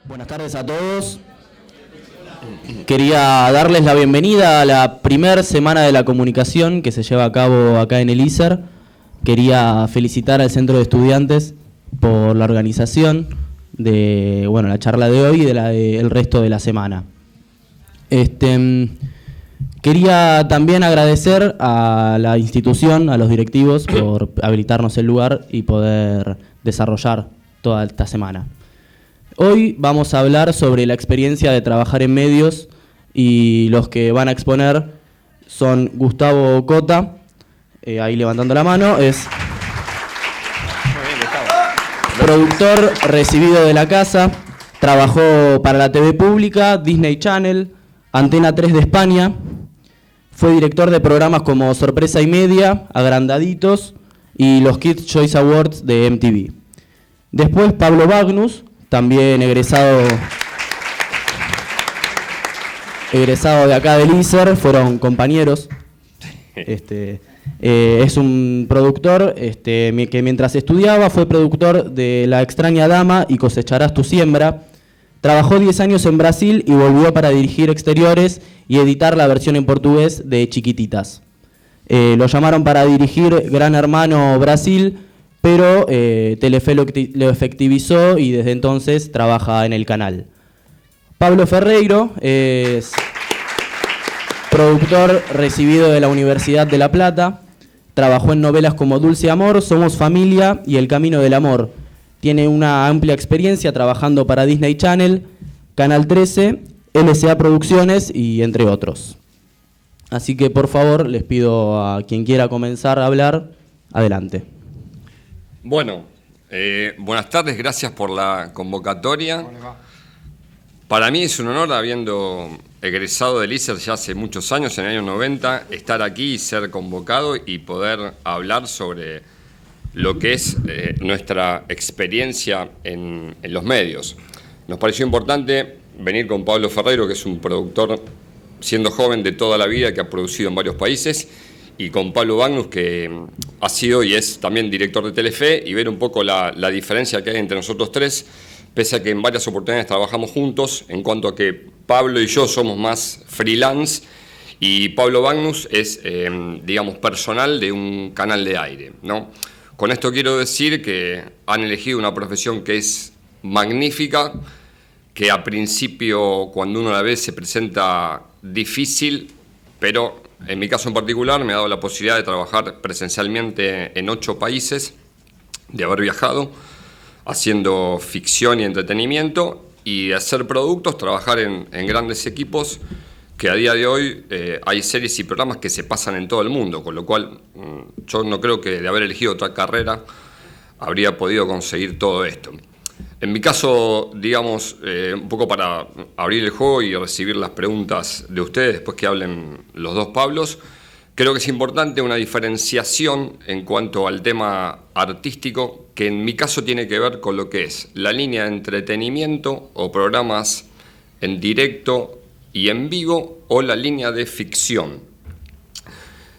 Buenas tardes a todos. Quería darles la bienvenida a la primera semana de la comunicación que se lleva a cabo acá en el ISER. Quería felicitar al Centro de Estudiantes por la organización de la charla de hoy y del resto de la semana. Quería también agradecer a la institución, a los directivos, por habilitarnos el lugar y poder desarrollar toda esta semana. Hoy vamos a hablar sobre la experiencia de trabajar en medios y los que van a exponer son Gustavo Cota, ahí levantando la mano, es productor recibido de la casa, trabajó para la TV pública, Disney Channel, Antena 3 de España, fue director de programas como Sorpresa y Media, Agrandaditos y los Kids Choice Awards de MTV. Después Pablo Bagnus, también egresado de acá del ISER, fueron compañeros. Es un productor que mientras estudiaba fue productor de La extraña dama y Cosecharás tu siembra. Trabajó 10 años en Brasil y volvió para dirigir exteriores y editar la versión en portugués de Chiquititas. Lo llamaron para dirigir Gran Hermano Brasil, pero Telefe lo efectivizó y desde entonces trabaja en el canal. Pablo Ferreiro es productor recibido de la Universidad de La Plata, trabajó en novelas como Dulce Amor, Somos Familia y El Camino del Amor. Tiene una amplia experiencia trabajando para Disney Channel, Canal 13, LCA Producciones y entre otros. Así que por favor les pido a quien quiera comenzar a hablar, adelante. Bueno, buenas tardes, gracias por la convocatoria. Para mí es un honor, habiendo egresado del ISER ya hace muchos años, en el año 90, estar aquí y ser convocado y poder hablar sobre lo que es nuestra experiencia en los medios. Nos pareció importante venir con Pablo Ferreiro, que es un productor, siendo joven, de toda la vida, que ha producido en varios países, y con Pablo Bagnus, que ha sido y es también director de Telefe, y ver un poco la diferencia que hay entre nosotros tres, pese a que en varias oportunidades trabajamos juntos, en cuanto a que Pablo y yo somos más freelance, y Pablo Bagnus es, personal de un canal de aire, ¿no? Con esto quiero decir que han elegido una profesión que es magnífica, que a principio, cuando uno la ve, se presenta difícil, pero en mi caso en particular me ha dado la posibilidad de trabajar presencialmente en 8 países, de haber viajado, haciendo ficción y entretenimiento, y hacer productos, trabajar en grandes equipos, que a día de hoy hay series y programas que se pasan en todo el mundo, con lo cual yo no creo que de haber elegido otra carrera habría podido conseguir todo esto. En mi caso, un poco para abrir el juego y recibir las preguntas de ustedes después que hablen los dos Pablos, creo que es importante una diferenciación en cuanto al tema artístico, que en mi caso tiene que ver con lo que es la línea de entretenimiento o programas en directo y en vivo, o la línea de ficción.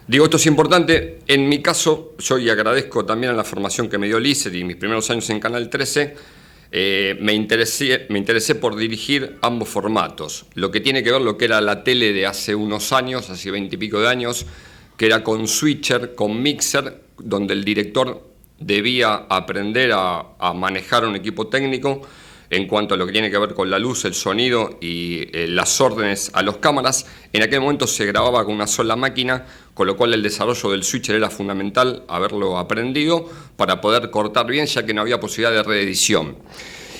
Esto es importante. En mi caso, yo y agradezco también a la formación que me dio el ISER y mis primeros años en Canal 13, me interesé por dirigir ambos formatos. Lo que tiene que ver lo que era la tele de hace unos años, hace 20 y pico de años, que era con switcher, con mixer, donde el director debía aprender a manejar un equipo técnico en cuanto a lo que tiene que ver con la luz, el sonido y las órdenes a los cámaras. En aquel momento se grababa con una sola máquina, con lo cual el desarrollo del switcher era fundamental haberlo aprendido para poder cortar bien, ya que no había posibilidad de reedición.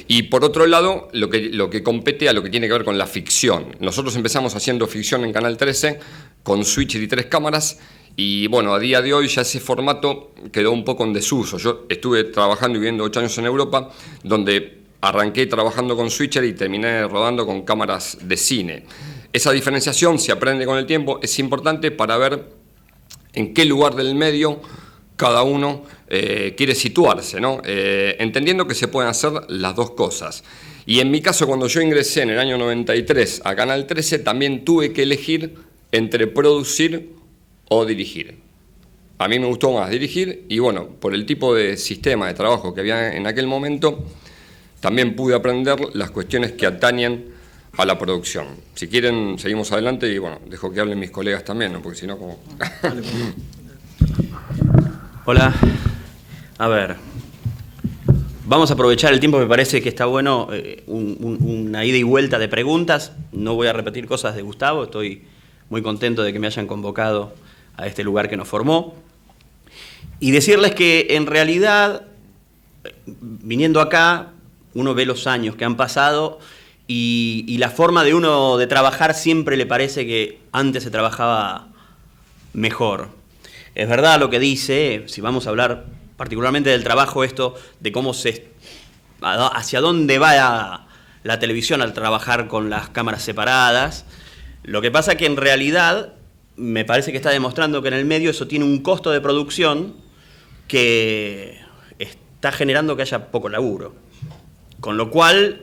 Y por otro lado, lo que compete a lo que tiene que ver con la ficción. Nosotros empezamos haciendo ficción en Canal 13 con switcher y 3 cámaras, y a día de hoy ya ese formato quedó un poco en desuso. Yo estuve trabajando y viviendo 8 años en Europa, donde arranqué trabajando con switcher y terminé rodando con cámaras de cine. Esa diferenciación, se aprende con el tiempo, es importante para ver en qué lugar del medio cada uno quiere situarse, ¿no? Entendiendo que se pueden hacer las dos cosas. Y en mi caso, cuando yo ingresé en el año 93 a Canal 13, también tuve que elegir entre producir o dirigir. A mí me gustó más dirigir y por el tipo de sistema de trabajo que había en aquel momento, también pude aprender las cuestiones que atañen a la producción. Si quieren, seguimos adelante y bueno, dejo que hablen mis colegas también, ¿no? Porque si no, como... Hola. A ver, vamos a aprovechar el tiempo, me parece que está bueno, una ida y vuelta de preguntas. No voy a repetir cosas de Gustavo, estoy muy contento de que me hayan convocado a este lugar que nos formó. Y decirles que en realidad, viniendo acá, uno ve los años que han pasado y la forma de uno de trabajar siempre le parece que antes se trabajaba mejor. Es verdad lo que dice, si vamos a hablar particularmente del trabajo, esto de cómo hacia dónde va la televisión al trabajar con las cámaras separadas. Lo que pasa es que en realidad me parece que está demostrando que en el medio eso tiene un costo de producción que está generando que haya poco laburo. Con lo cual,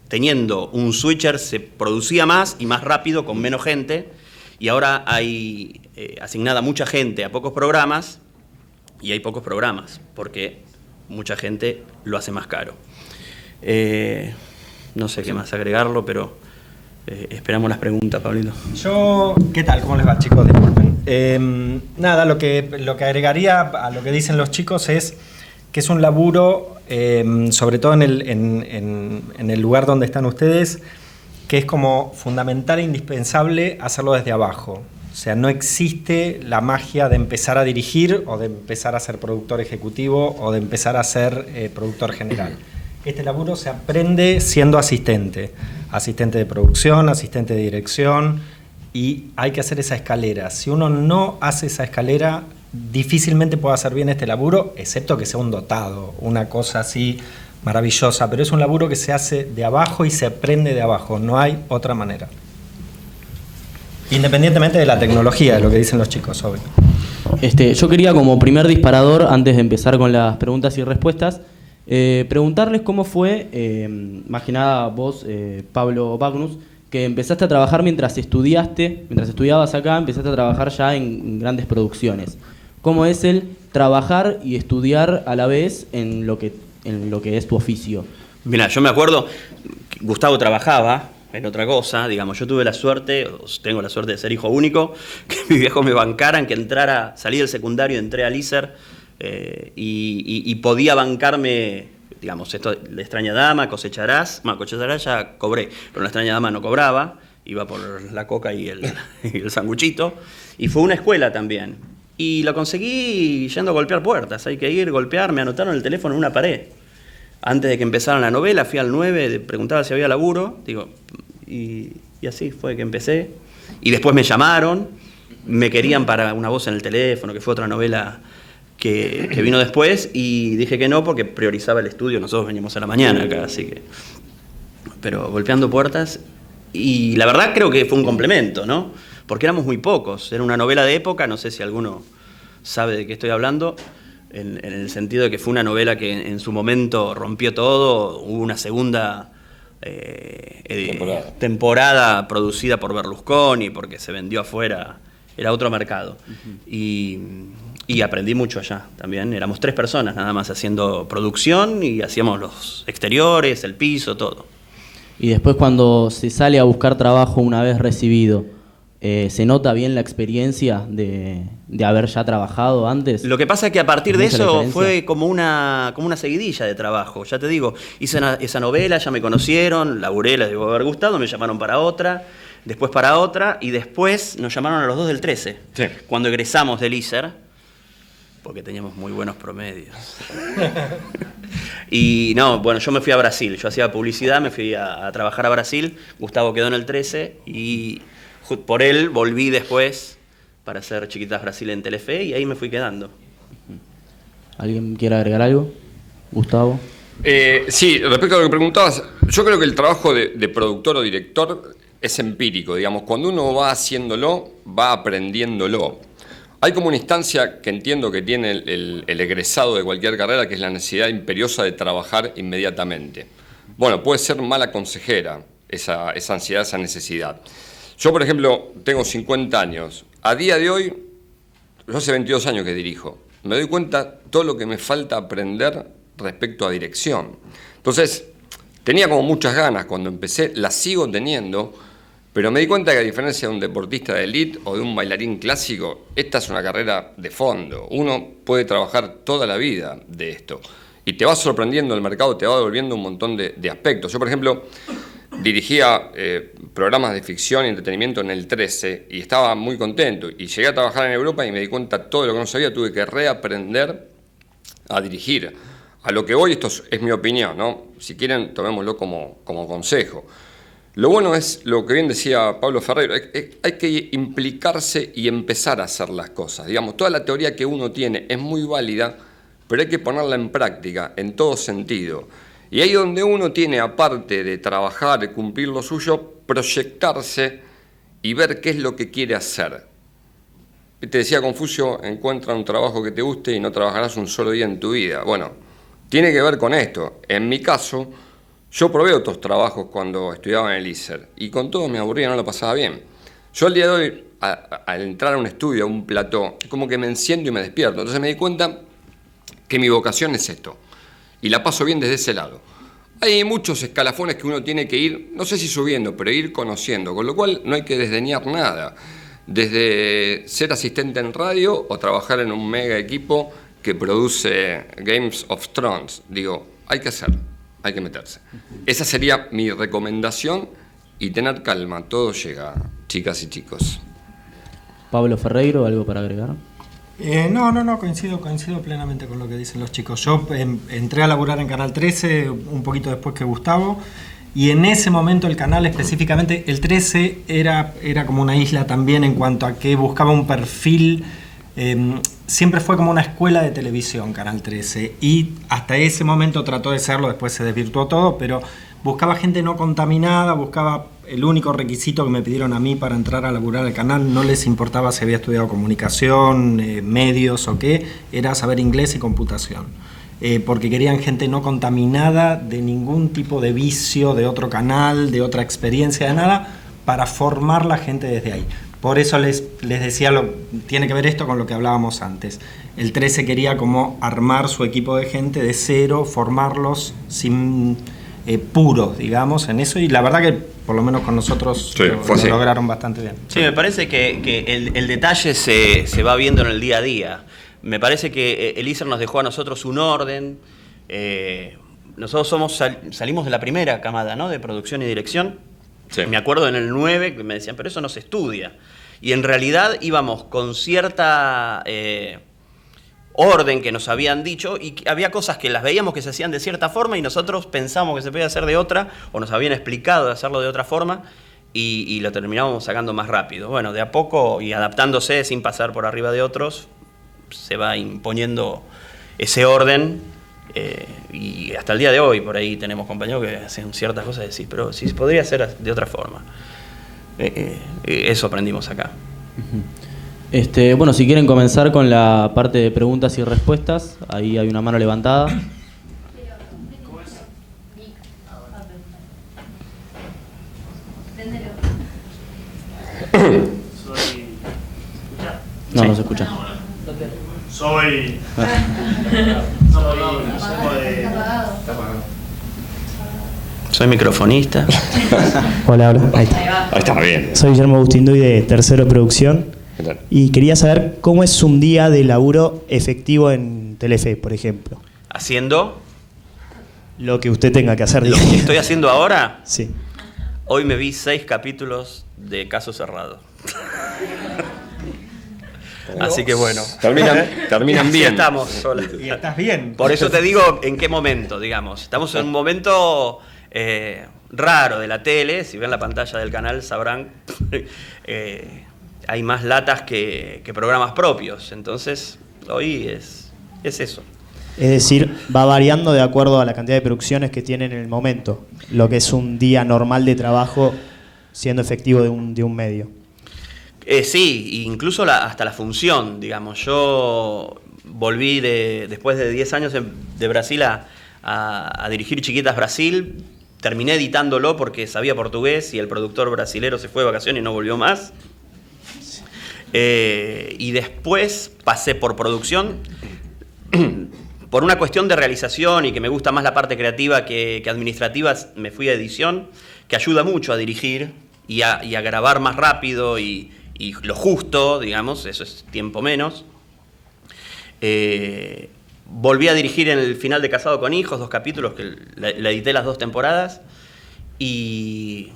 teniendo un switcher se producía más y más rápido con menos gente, y ahora hay asignada mucha gente a pocos programas, y hay pocos programas, porque mucha gente lo hace más caro. No sé qué más agregarlo, pero esperamos las preguntas, Pablito. ¿Qué tal? ¿Cómo les va, chicos? Disculpen. Nada, lo que agregaría a lo que dicen los chicos es que es un laburo, sobre todo en el lugar donde están ustedes, que es como fundamental e indispensable hacerlo desde abajo. O sea, no existe la magia de empezar a dirigir o de empezar a ser productor ejecutivo o de empezar a ser productor general. Este laburo se aprende siendo asistente de producción, asistente de dirección, y hay que hacer esa escalera. Si uno no hace esa escalera, difícilmente puede hacer bien este laburo, excepto que sea un dotado, una cosa así maravillosa, pero es un laburo que se hace de abajo y se aprende de abajo, no hay otra manera. Independientemente de la tecnología, de lo que dicen los chicos, obvio. Yo quería, como primer disparador, antes de empezar con las preguntas y respuestas, preguntarles cómo fue, más que nada vos, Pablo Bagnus, que empezaste a trabajar mientras estudiabas acá, empezaste a trabajar ya en grandes producciones. ¿Cómo es el trabajar y estudiar a la vez en lo que es tu oficio? Mira, yo me acuerdo, Gustavo trabajaba en otra cosa, digamos, yo tuve la suerte, tengo la suerte de ser hijo único, que mis viejos me bancaran, que salí del secundario, entré al ISER y podía bancarme, digamos, esto, La extraña dama, cosecharás ya cobré, pero La extraña dama no cobraba, iba por la coca y el sanguchito, y fue una escuela también. Y lo conseguí yendo a golpear puertas, hay que ir, golpear, me anotaron el teléfono en una pared. Antes de que empezara la novela, fui al 9, preguntaba si había laburo, y así fue que empecé. Y después me llamaron, me querían para Una voz en el teléfono, que fue otra novela que vino después, y dije que no porque priorizaba el estudio, nosotros veníamos a la mañana acá, así que... Pero golpeando puertas, y la verdad creo que fue un complemento, ¿no? Porque éramos muy pocos, era una novela de época, no sé si alguno sabe de qué estoy hablando, en el sentido de que fue una novela que en su momento rompió todo, hubo una segunda temporada producida por Berlusconi, porque se vendió afuera, era otro mercado. Y aprendí mucho allá también, éramos 3 personas nada más haciendo producción y hacíamos los exteriores, el piso, todo. Y después, cuando se sale a buscar trabajo una vez recibido, ¿se nota bien la experiencia de haber ya trabajado antes? Lo que pasa es que a partir de eso fue como una seguidilla de trabajo. Ya te digo, hice esa novela, ya me conocieron, laburé, les debo haber gustado, me llamaron para otra, después para otra, y después nos llamaron a los 2 del 13. Sí. Cuando egresamos del ISER, porque teníamos muy buenos promedios. Y no, bueno, yo me fui a Brasil, yo hacía publicidad, me fui a trabajar a Brasil, Gustavo quedó en el 13 y por él volví después para hacer Chiquitas Brasil en Telefe y ahí me fui quedando. ¿Alguien quiere agregar algo? Gustavo. Sí, respecto a lo que preguntabas, yo creo que el trabajo de productor o director es empírico, digamos, cuando uno va haciéndolo, va aprendiéndolo. Hay como una instancia que entiendo que tiene el egresado de cualquier carrera, que es la necesidad imperiosa de trabajar inmediatamente. Bueno, puede ser mala consejera esa ansiedad, esa necesidad. Yo, por ejemplo, tengo 50 años. A día de hoy, yo hace 22 años que dirijo. Me doy cuenta todo lo que me falta aprender respecto a dirección. Entonces, Tenía como muchas ganas cuando empecé, las sigo teniendo, pero me di cuenta que a diferencia de un deportista de élite o de un bailarín clásico, esta es una carrera de fondo. Uno puede trabajar toda la vida de esto y te va sorprendiendo el mercado, te va devolviendo un montón de aspectos. Yo, por ejemplo, dirigía programas de ficción y entretenimiento en el 13 y estaba muy contento. Y llegué a trabajar en Europa y me di cuenta todo lo que no sabía, tuve que reaprender a dirigir. A lo que voy, esto es mi opinión, ¿no? Si quieren, tomémoslo como consejo. Lo bueno es lo que bien decía Pablo Ferreiro, hay que implicarse y empezar a hacer las cosas. Digamos, toda la teoría que uno tiene es muy válida, pero hay que ponerla en práctica, en todo sentido. Y ahí donde uno tiene, aparte de trabajar y cumplir lo suyo, proyectarse y ver qué es lo que quiere hacer. Te decía Confucio, encuentra un trabajo que te guste y no trabajarás un solo día en tu vida. Bueno, tiene que ver con esto. En mi caso, yo probé otros trabajos cuando estudiaba en el ISER y con todo me aburría, no lo pasaba bien. Yo al día de hoy, al entrar a un estudio, a un plató, como que me enciendo y me despierto. Entonces me di cuenta que mi vocación es esto y la paso bien desde ese lado. Hay muchos escalafones que uno tiene que ir, no sé si subiendo, pero ir conociendo, con lo cual no hay que desdeñar nada. Desde ser asistente en radio o trabajar en un mega equipo que produce Games of Thrones. Digo, hay que hacerlo. Hay que meterse. Esa sería mi recomendación y tener calma. Todo llega, chicas y chicos. Pablo Ferreiro, ¿algo para agregar? No, coincido plenamente con lo que dicen los chicos. Yo entré a laburar en Canal 13 un poquito después que Gustavo y en ese momento el canal específicamente, el 13 era como una isla también en cuanto a que buscaba un perfil. Siempre fue como una escuela de televisión Canal 13 y hasta ese momento trató de serlo, después se desvirtuó todo, pero buscaba gente no contaminada, buscaba el único requisito que me pidieron a mí para entrar a laburar al canal, no les importaba si había estudiado comunicación, medios o qué, era saber inglés y computación, porque querían gente no contaminada de ningún tipo de vicio, de otro canal, de otra experiencia, de nada, para formar la gente desde ahí. Por eso les decía, tiene que ver esto con lo que hablábamos antes. El 13 quería como armar su equipo de gente de cero, formarlos sin puros, digamos, en eso. Y la verdad que por lo menos con nosotros sí, lo lograron bastante bien. Sí, me parece que el detalle se va viendo en el día a día. Me parece que el ISER nos dejó a nosotros un orden. Nosotros salimos de la primera camada, ¿no?, de producción y dirección. Sí. Me acuerdo en el 9 que me decían, pero eso no se estudia. Y en realidad íbamos con cierta orden que nos habían dicho y había cosas que las veíamos que se hacían de cierta forma y nosotros pensamos que se podía hacer de otra o nos habían explicado de hacerlo de otra forma y lo terminábamos sacando más rápido. Bueno, de a poco y adaptándose sin pasar por arriba de otros, se va imponiendo ese orden. Y hasta el día de hoy por ahí tenemos compañeros que hacen ciertas cosas y decís, pero si se podría hacer de otra forma. Eso aprendimos acá. Bueno, si quieren comenzar con la parte de preguntas y respuestas, ahí hay una mano levantada. No se escucha. Soy microfonista. Hola. Ahí está. Ahí está, bien. Soy Guillermo Agustín Duy de Tercero Producción. Y quería saber cómo es un día de laburo efectivo en Telefe, por ejemplo. ¿Haciendo? Lo que usted tenga que hacer. ¿Lo que estoy haciendo ahora? Sí. Hoy me vi 6 capítulos de Caso Cerrado. Así que bueno. Terminan bien. Estamos. Y estás bien. Por eso te digo en qué momento, digamos. Estamos en un momento raro de la tele. Si ven la pantalla del canal sabrán hay más latas que programas propios. Entonces, hoy es eso. Es decir, va variando de acuerdo a la cantidad de producciones que tienen en el momento. Lo que es un día normal de trabajo siendo efectivo de un medio. Sí, incluso hasta la función, digamos. Yo volví después de 10 años de Brasil a dirigir Chiquitas Brasil. Terminé editándolo porque sabía portugués y el productor brasilero se fue de vacaciones y no volvió más. Y después pasé por producción. por una cuestión de realización y que me gusta más la parte creativa que administrativa, me fui a edición, que ayuda mucho a dirigir y a grabar más rápido y lo justo, digamos, eso es tiempo menos. Volví a dirigir en el final de Casado con Hijos, 2 capítulos, que la edité las 2 temporadas, y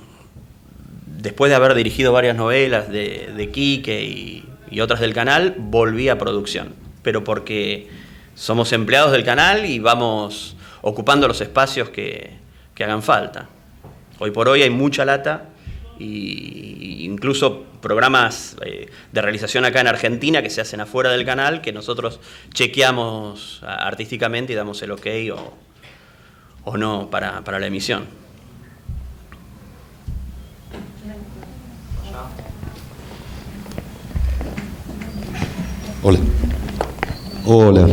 después de haber dirigido varias novelas de Quique y otras del canal, volví a producción, pero porque somos empleados del canal y vamos ocupando los espacios que hagan falta. Hoy por hoy hay mucha lata, y incluso programas de realización acá en Argentina que se hacen afuera del canal, que nosotros chequeamos artísticamente y damos el ok o no para la emisión. Hola. Hola.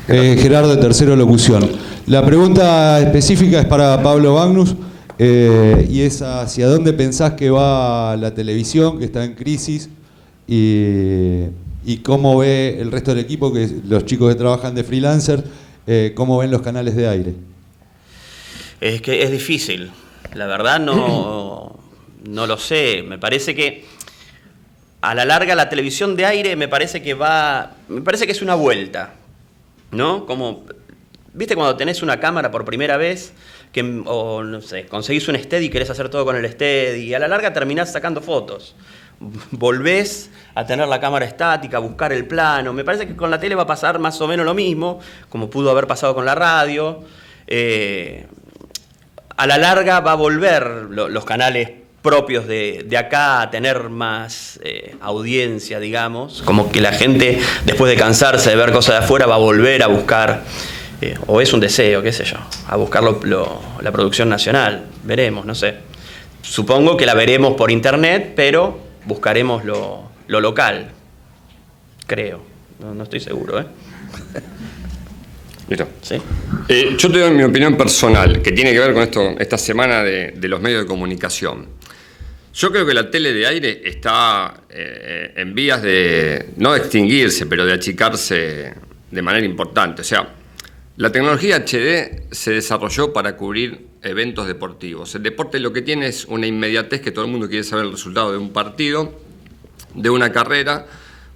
Gerardo, de Tercero Locución. La pregunta específica es para Pablo Bagnus. Y es hacia dónde pensás que va la televisión, que está en crisis, y cómo ve el resto del equipo, que los chicos que trabajan de freelancer, cómo ven los canales de aire. Es que es difícil, la verdad no lo sé. Me parece que a la larga la televisión de aire me parece que es una vuelta, ¿no? Como, ¿viste cuando tenés una cámara por primera vez? O no sé, conseguís un Steady y querés hacer todo con el Steady, y a la larga terminás sacando fotos. Volvés a tener la cámara estática, a buscar el plano. Me parece que con la tele va a pasar más o menos lo mismo, como pudo haber pasado con la radio. A la larga va a volver los canales propios de acá a tener más audiencia, digamos. Como que la gente, después de cansarse de ver cosas de afuera, va a volver a buscar... o es un deseo, qué sé yo, a buscar la producción nacional. Veremos, no sé. Supongo que la veremos por internet, pero buscaremos lo local. Creo. No estoy seguro, Listo. ¿Sí? Yo te doy mi opinión personal, que tiene que ver con esta semana de los medios de comunicación. Yo creo que la tele de aire está en vías no de extinguirse, pero de achicarse de manera importante. O sea, la tecnología HD se desarrolló para cubrir eventos deportivos. El deporte lo que tiene es una inmediatez, que todo el mundo quiere saber el resultado de un partido, de una carrera,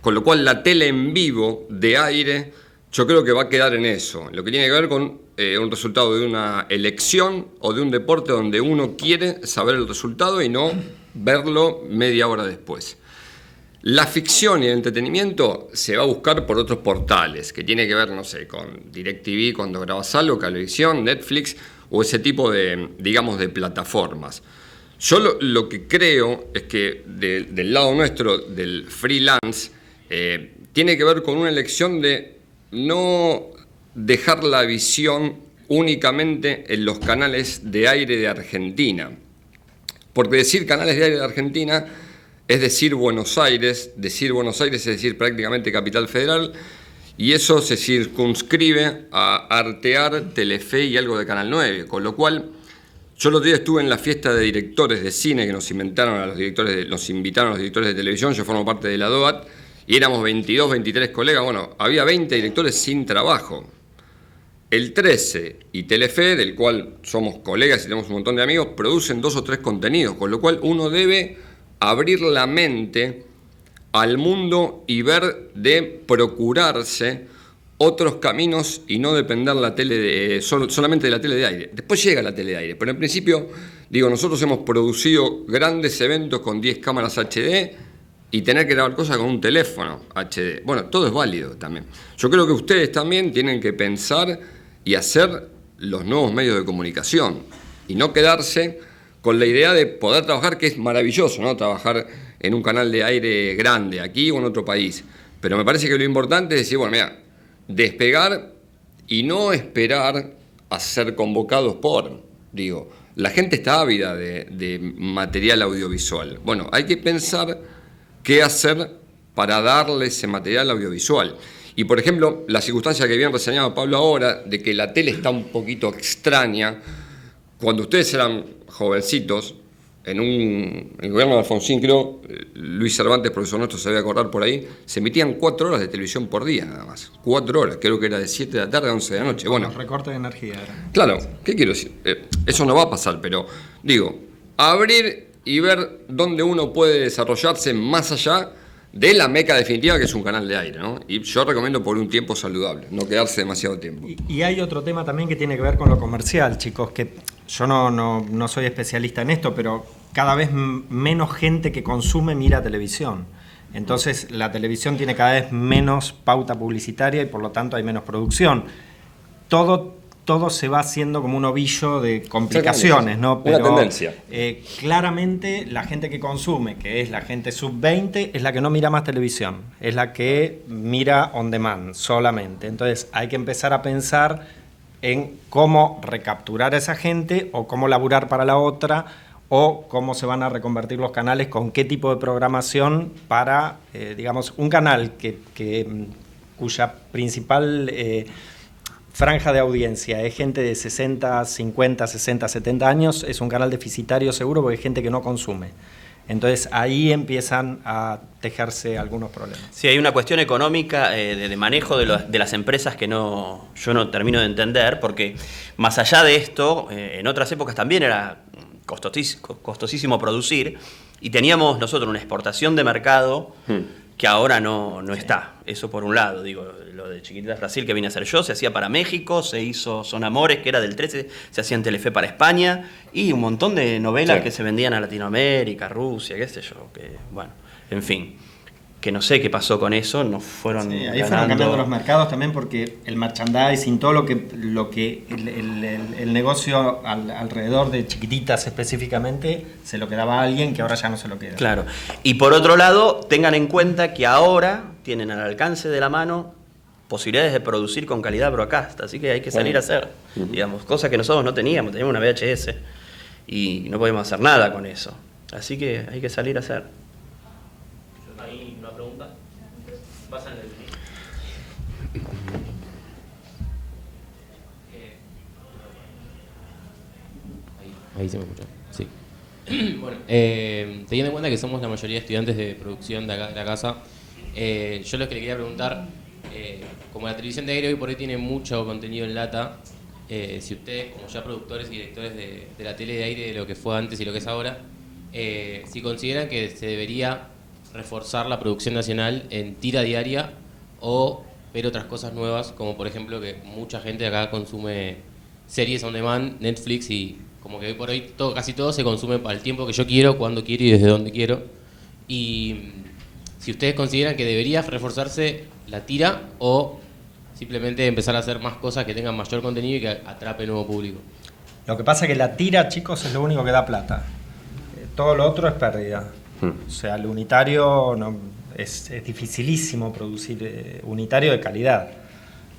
con lo cual la tele en vivo de aire yo creo que va a quedar en eso. Lo que tiene que ver con un resultado de una elección o de un deporte donde uno quiere saber el resultado y no verlo media hora después. La ficción y el entretenimiento se va a buscar por otros portales, que tiene que ver, no sé, con DirecTV cuando grabas algo, Cablevisión, Netflix o ese tipo de, digamos, de plataformas. Yo lo que creo es que del lado nuestro, del freelance, tiene que ver con una elección de no dejar la visión únicamente en los canales de aire de Argentina. Porque decir canales de aire de Argentina es decir Buenos Aires es decir prácticamente Capital Federal, y eso se circunscribe a Artear, Telefe y algo de Canal 9, con lo cual yo el otro día estuve en la fiesta de directores de cine que nos invitaron a los directores de televisión. Yo formo parte de la DOAT y éramos 22, 23 colegas. Bueno, había 20 directores sin trabajo. El 13 y Telefe, del cual somos colegas y tenemos un montón de amigos, producen 2 o 3 contenidos, con lo cual uno debe abrir la mente al mundo y ver de procurarse otros caminos y no depender solamente de la tele de aire. Después llega la tele de aire, pero en principio, nosotros hemos producido grandes eventos con 10 cámaras HD y tener que grabar cosas con un teléfono HD. Bueno, todo es válido también. Yo creo que ustedes también tienen que pensar y hacer los nuevos medios de comunicación y no quedarse con la idea de poder trabajar, que es maravilloso, ¿no? Trabajar en un canal de aire grande, aquí o en otro país. Pero me parece que lo importante es decir, bueno, mira, despegar y no esperar a ser convocados la gente está ávida de material audiovisual. Bueno, hay que pensar qué hacer para darle ese material audiovisual. Y, por ejemplo, la circunstancia que bien reseñaba Pablo ahora, de que la tele está un poquito extraña. Cuando ustedes eran jovencitos, en el gobierno de Alfonsín, creo, Luis Cervantes, profesor nuestro, se debe acordar por ahí, se emitían 4 horas de televisión por día nada más. 4 horas, creo que era de 7 de la tarde a 11 de la noche. Bueno, Los recortes de energía eran. claro, ¿qué quiero decir? Eso no va a pasar, pero digo, abrir y ver dónde uno puede desarrollarse más allá de la meca definitiva, que es un canal de aire, ¿no? Y yo recomiendo por un tiempo saludable, no quedarse demasiado tiempo. Y hay otro tema también que tiene que ver con lo comercial, chicos, que yo no soy especialista en esto, pero cada vez menos gente que consume mira televisión. Entonces la televisión tiene cada vez menos pauta publicitaria y por lo tanto hay menos producción. Todo se va haciendo como un ovillo de complicaciones, ¿no? Una tendencia. Claramente la gente que consume, que es la gente sub-20, es la que no mira más televisión, es la que mira on demand solamente. Entonces hay que empezar a pensar en cómo recapturar a esa gente o cómo laburar para la otra o cómo se van a reconvertir los canales, con qué tipo de programación para, digamos, un canal cuya principal franja de audiencia es gente de 60, 50, 60, 70 años, es un canal deficitario seguro porque es gente que no consume. Entonces ahí empiezan a tejerse algunos problemas. Sí, hay una cuestión económica de manejo de las empresas que yo no termino de entender, porque más allá de esto, en otras épocas también era costosísimo producir y teníamos nosotros una exportación de mercado que ahora no está. Eso por un lado, digo, lo de Chiquititas Brasil que vine a hacer yo, se hacía para México, se hizo Son Amores, que era del 13, se hacía en Telefe para España, y un montón de novelas que se vendían a Latinoamérica, Rusia, qué sé yo, que bueno, en fin, que no sé qué pasó con eso, nos fueron ahí fueron cambiando los mercados también porque el merchandising, todo lo que el negocio alrededor de Chiquititas específicamente se lo quedaba a alguien que ahora ya no se lo queda. Claro, y por otro lado, tengan en cuenta que ahora tienen al alcance de la mano posibilidades de producir con calidad broadcast, así que hay que salir a hacer, digamos, cosas que nosotros no teníamos una VHS y no podemos hacer nada con eso, así que hay que salir a hacer. ¿Hay una pregunta? Pasan el... Ahí se me escucha. Sí. Bueno, teniendo en cuenta que somos la mayoría de estudiantes de producción de acá de la casa, yo lo que le quería preguntar, como la televisión de aire hoy por hoy tiene mucho contenido en lata, si ustedes, como ya productores y directores de la tele de aire, de lo que fue antes y lo que es ahora, si consideran que se debería reforzar la producción nacional en tira diaria o ver otras cosas nuevas, como por ejemplo que mucha gente acá consume series on demand, Netflix, y como que hoy por hoy casi todo se consume para el tiempo que yo quiero, cuando quiero y desde donde quiero. Y si ustedes consideran que debería reforzarse la tira o simplemente empezar a hacer más cosas que tengan mayor contenido y que atrape nuevo público. Lo que pasa es que la tira, chicos, es lo único que da plata. Todo lo otro es pérdida. O sea, el unitario es dificilísimo producir unitario de calidad.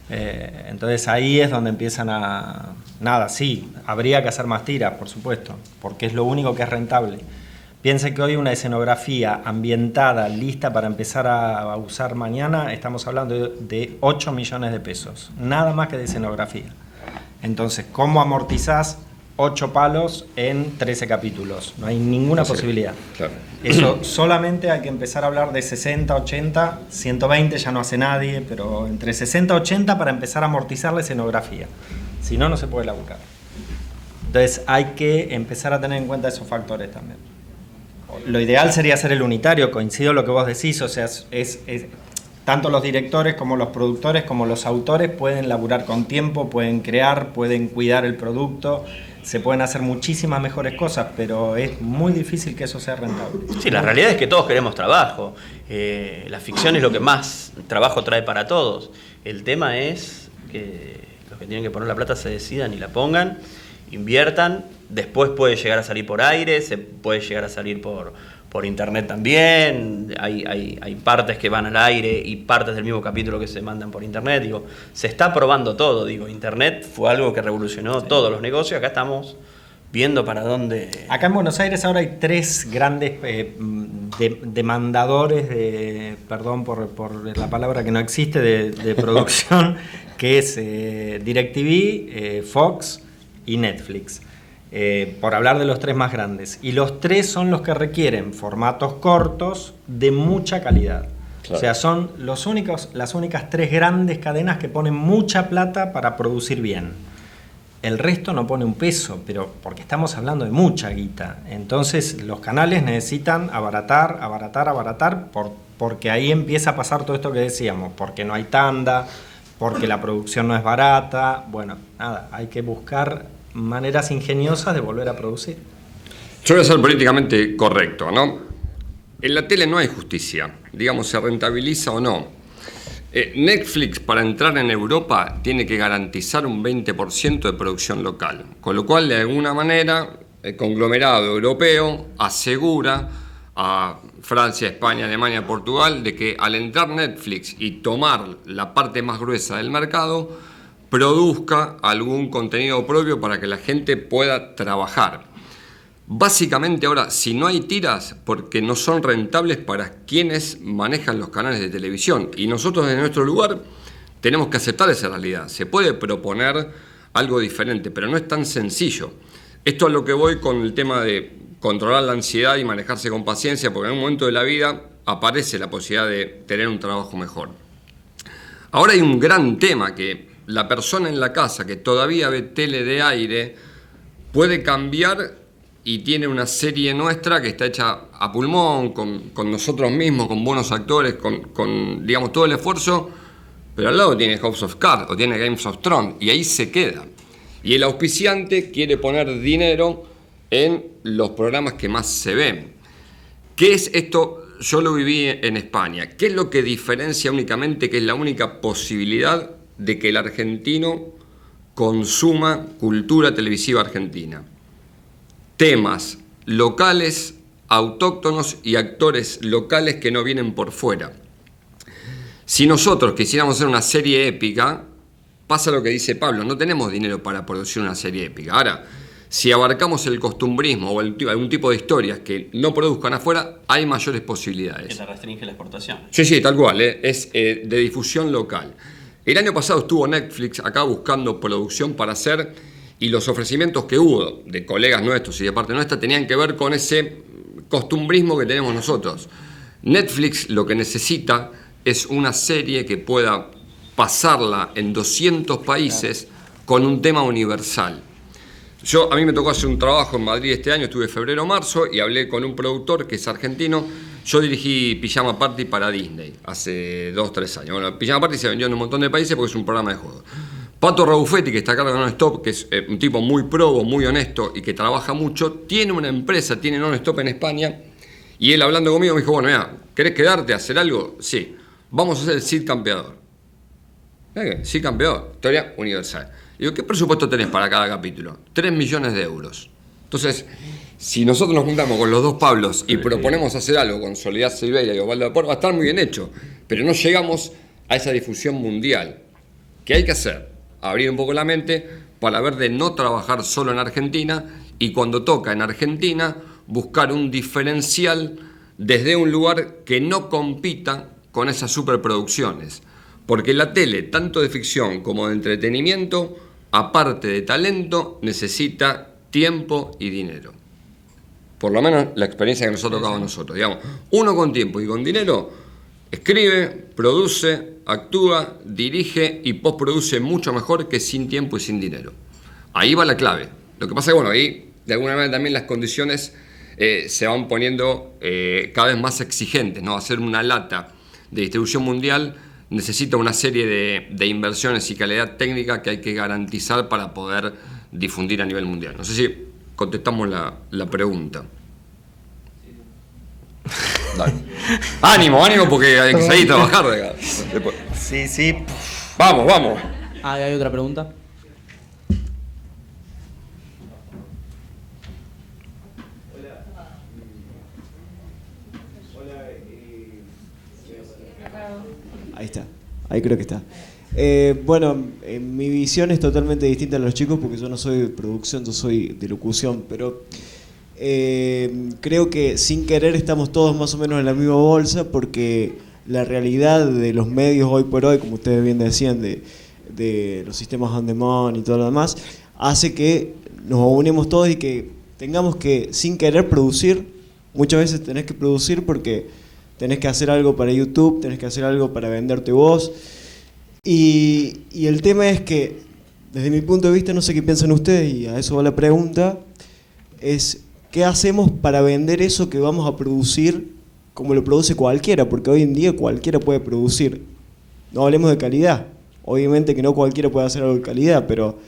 Entonces ahí es donde empiezan a... Nada, sí, habría que hacer más tiras, por supuesto, porque es lo único que es rentable. Piensen que hoy una escenografía ambientada, lista para empezar a usar mañana, estamos hablando de 8 millones de pesos, nada más que de escenografía. Entonces, ¿cómo amortizás 8 palos en 13 capítulos? No hay ninguna posibilidad. Claro. Eso solamente hay que empezar a hablar de 60, 80, 120 ya no hace nadie, pero entre 60 y 80 para empezar a amortizar la escenografía. Si no, no se puede laburar. Entonces hay que empezar a tener en cuenta esos factores también. Lo ideal sería hacer el unitario, coincido en lo que vos decís, o sea, tanto los directores como los productores como los autores pueden laburar con tiempo, pueden crear, pueden cuidar el producto, se pueden hacer muchísimas mejores cosas, pero es muy difícil que eso sea rentable. Sí, la realidad es que todos queremos trabajo. La ficción es lo que más trabajo trae para todos. El tema es que los que tienen que poner la plata se decidan y la pongan, inviertan, después puede llegar a salir por aire, se puede llegar a salir por internet también, hay partes que van al aire y partes del mismo capítulo que se mandan por internet, digo, se está probando todo, digo, internet fue algo que revolucionó todos los negocios, acá estamos viendo para dónde... Acá en Buenos Aires ahora hay 3 grandes demandadores de, perdón por la palabra que no existe, de producción, que es DirecTV, Fox y Netflix. por hablar de los 3 más grandes. Y los 3 son los que requieren formatos cortos de mucha calidad. Claro. O sea, son las únicas 3 grandes cadenas que ponen mucha plata para producir bien. El resto no pone un peso, pero porque estamos hablando de mucha guita. Entonces los canales necesitan abaratar, porque ahí empieza a pasar todo esto que decíamos, porque no hay tanda, porque la producción no es barata. Bueno, nada, hay que buscar maneras ingeniosas de volver a producir. Yo voy a ser políticamente correcto, ¿no? En la tele no hay justicia, digamos, se rentabiliza o no. Netflix, para entrar en Europa, tiene que garantizar un 20% de producción local, con lo cual, de alguna manera, el conglomerado europeo asegura a Francia, España, Alemania, Portugal, de que al entrar Netflix y tomar la parte más gruesa del mercado, produzca algún contenido propio para que la gente pueda trabajar. Básicamente ahora, si no hay tiras, porque no son rentables para quienes manejan los canales de televisión. Y nosotros en nuestro lugar tenemos que aceptar esa realidad. Se puede proponer algo diferente, pero no es tan sencillo. Esto es lo que voy con el tema de controlar la ansiedad y manejarse con paciencia, porque en un momento de la vida aparece la posibilidad de tener un trabajo mejor. Ahora hay un gran tema que la persona en la casa que todavía ve tele de aire puede cambiar y tiene una serie nuestra que está hecha a pulmón, con nosotros mismos, con buenos actores, con digamos, todo el esfuerzo, pero al lado tiene House of Cards o tiene Games of Thrones, y ahí se queda. Y el auspiciante quiere poner dinero en los programas que más se ven. ¿Qué es esto? Yo lo viví en España. ¿Qué es lo que diferencia únicamente, que es la única posibilidad de que el argentino consuma cultura televisiva argentina? Temas locales, autóctonos y actores locales que no vienen por fuera. Si nosotros quisiéramos hacer una serie épica, pasa lo que dice Pablo, no tenemos dinero para producir una serie épica. Ahora, si abarcamos el costumbrismo o algún tipo de historias que no produzcan afuera, hay mayores posibilidades. Que se restringe la exportación. Sí, tal cual, es de difusión local. El año pasado estuvo Netflix acá buscando producción para hacer, y los ofrecimientos que hubo de colegas nuestros y de parte nuestra tenían que ver con ese costumbrismo que tenemos nosotros. Netflix lo que necesita es una serie que pueda pasarla en 200 países con un tema universal. A mí me tocó hacer un trabajo en Madrid este año, estuve febrero-marzo y hablé con un productor que es argentino. Yo dirigí Pijama Party para Disney hace 2-3 años. Bueno, Pijama Party se vendió en un montón de países porque es un programa de juegos. Pato Raufetti, que está acá en Non-Stop, que es un tipo muy probo, muy honesto y que trabaja mucho, tiene una empresa, tiene Non-Stop en España, y él hablando conmigo me dijo, bueno, mira, ¿querés quedarte a hacer algo? Sí, vamos a hacer el Cid Campeador. Cid Campeador, teoría universal. Digo, ¿qué presupuesto tenés para cada capítulo? 3 millones de euros. Entonces, si nosotros nos juntamos con los dos Pablos y proponemos hacer algo con Soledad Silveira y Osvaldo Vapor, va a estar muy bien hecho, pero no llegamos a esa difusión mundial. ¿Qué hay que hacer? Abrir un poco la mente para ver de no trabajar solo en Argentina, y cuando toca en Argentina buscar un diferencial desde un lugar que no compita con esas superproducciones, porque la tele, tanto de ficción como de entretenimiento, aparte de talento, necesita tiempo y dinero. Por lo menos la experiencia que nos ha tocado a nosotros, digamos, uno con tiempo y con dinero escribe, produce, actúa, dirige y postproduce mucho mejor que sin tiempo y sin dinero. Ahí va la clave. Lo que pasa es que, bueno, ahí de alguna manera también las condiciones se van poniendo cada vez más exigentes, ¿no? Hacer una lata de distribución mundial necesita una serie de inversiones y calidad técnica que hay que garantizar para poder difundir a nivel mundial. No sé si contestamos la pregunta. Dale. Ánimo, porque hay que salir a trabajar de acá. Sí. Vamos. ¿Hay otra pregunta? Ahí está, ahí creo que está. Bueno, mi visión es totalmente distinta a los chicos porque yo no soy de producción, yo soy de locución, pero creo que sin querer estamos todos más o menos en la misma bolsa, porque la realidad de los medios hoy por hoy, como ustedes bien decían, de los sistemas on demand y todo lo demás, hace que nos unimos todos y que tengamos que, sin querer, producir. Muchas veces tenés que producir porque tenés que hacer algo para YouTube, tenés que hacer algo para venderte vos. Y el tema es que, desde mi punto de vista, no sé qué piensan ustedes, y a eso va la pregunta, es ¿qué hacemos para vender eso que vamos a producir como lo produce cualquiera? Porque hoy en día cualquiera puede producir. No hablemos de calidad. Obviamente que no cualquiera puede hacer algo de calidad, pero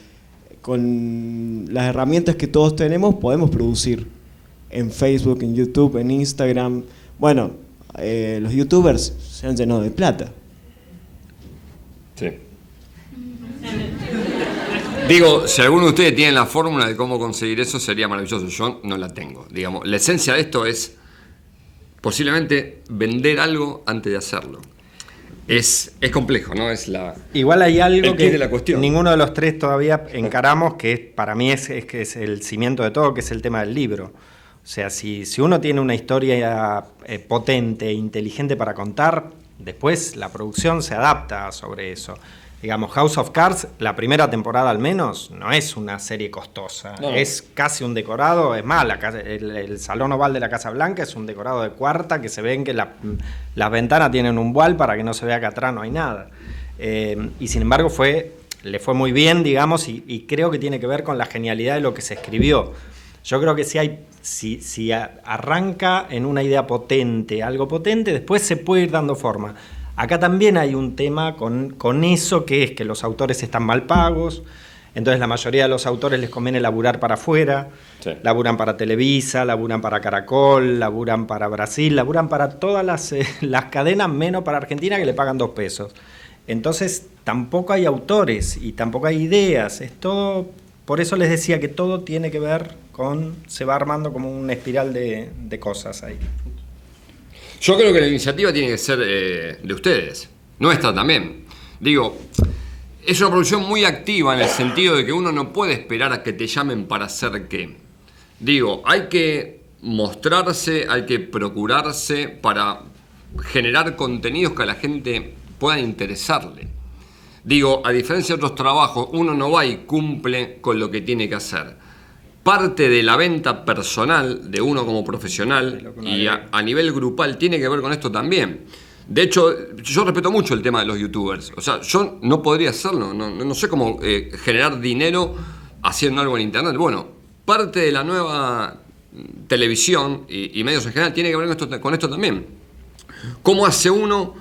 con las herramientas que todos tenemos podemos producir en Facebook, en YouTube, en Instagram. Bueno, los youtubers se han llenado de plata. Sí. Digo, si alguno de ustedes tiene la fórmula de cómo conseguir eso, sería maravilloso. Yo no la tengo. Digamos, la esencia de esto es posiblemente vender algo antes de hacerlo. Es complejo, ¿no? Es la... Igual hay algo que de la cuestión. Ninguno de los tres todavía encaramos, que para mí es el cimiento de todo, que es el tema del libro. O sea, si uno tiene una historia potente e inteligente para contar, después la producción se adapta sobre eso. Digamos, House of Cards, la primera temporada al menos, no es una serie costosa. No. Es casi un decorado. Es más, el Salón Oval de la Casa Blanca es un decorado de cuarta que se ven que las ventanas tienen un voile para que no se vea que atrás no hay nada. Y sin embargo le fue muy bien, digamos, y creo que tiene que ver con la genialidad de lo que se escribió. Yo creo que si arranca en una idea potente, algo potente, después se puede ir dando forma. Acá también hay un tema con eso, que es que los autores están mal pagos, entonces la mayoría de los autores les conviene laburar para afuera, sí. Laburan para Televisa, laburan para Caracol, laburan para Brasil, laburan para todas las cadenas, menos para Argentina, que le pagan 2 pesos. Entonces tampoco hay autores y tampoco hay ideas, es todo, por eso les decía que todo tiene que ver se va armando como una espiral de cosas ahí. Yo creo que la iniciativa tiene que ser de ustedes, nuestra también. Digo, es una producción muy activa en el sentido de que uno no puede esperar a que te llamen para hacer qué. Digo, hay que mostrarse, hay que procurarse para generar contenidos que a la gente puedan interesarle. Digo, a diferencia de otros trabajos, uno no va y cumple con lo que tiene que hacer. Parte de la venta personal de uno como profesional y a nivel grupal tiene que ver con esto también. De hecho, yo respeto mucho el tema de los youtubers. O sea, yo no podría hacerlo, no sé cómo generar dinero haciendo algo en internet. Bueno, parte de la nueva televisión y medios en general tiene que ver con esto también. ¿Cómo hace uno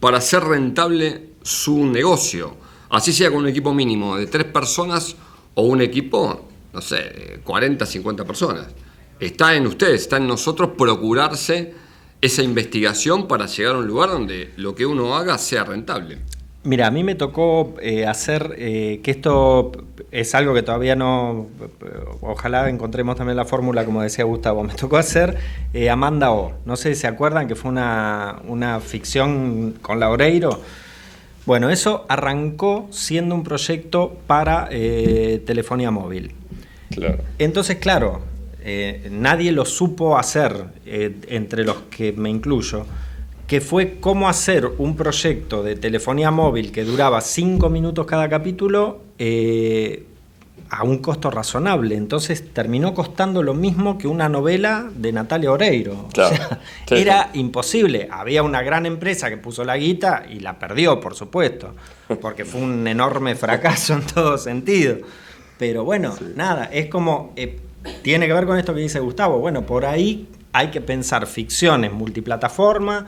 para hacer rentable su negocio? Así sea con un equipo mínimo de 3 personas o un equipo, no sé, 40, 50 personas. Está en ustedes, está en nosotros procurarse esa investigación para llegar a un lugar donde lo que uno haga sea rentable. Mira, a mí me tocó hacer, que esto es algo que todavía no, ojalá encontremos también la fórmula, como decía Gustavo, me tocó hacer Amanda O. No sé si se acuerdan que fue una ficción con la Oreiro. Bueno, eso arrancó siendo un proyecto para telefonía móvil. Claro. Entonces, claro, nadie lo supo hacer, entre los que me incluyo, que fue cómo hacer un proyecto de telefonía móvil que duraba 5 minutos cada capítulo a un costo razonable. Entonces terminó costando lo mismo que una novela de Natalia Oreiro. Claro. O sea, sí, era imposible. Había una gran empresa que puso la guita y la perdió, por supuesto, porque fue un enorme fracaso en todo sentido. Pero bueno, sí. Nada, es como, tiene que ver con esto que dice Gustavo. Bueno, por ahí hay que pensar ficciones multiplataforma,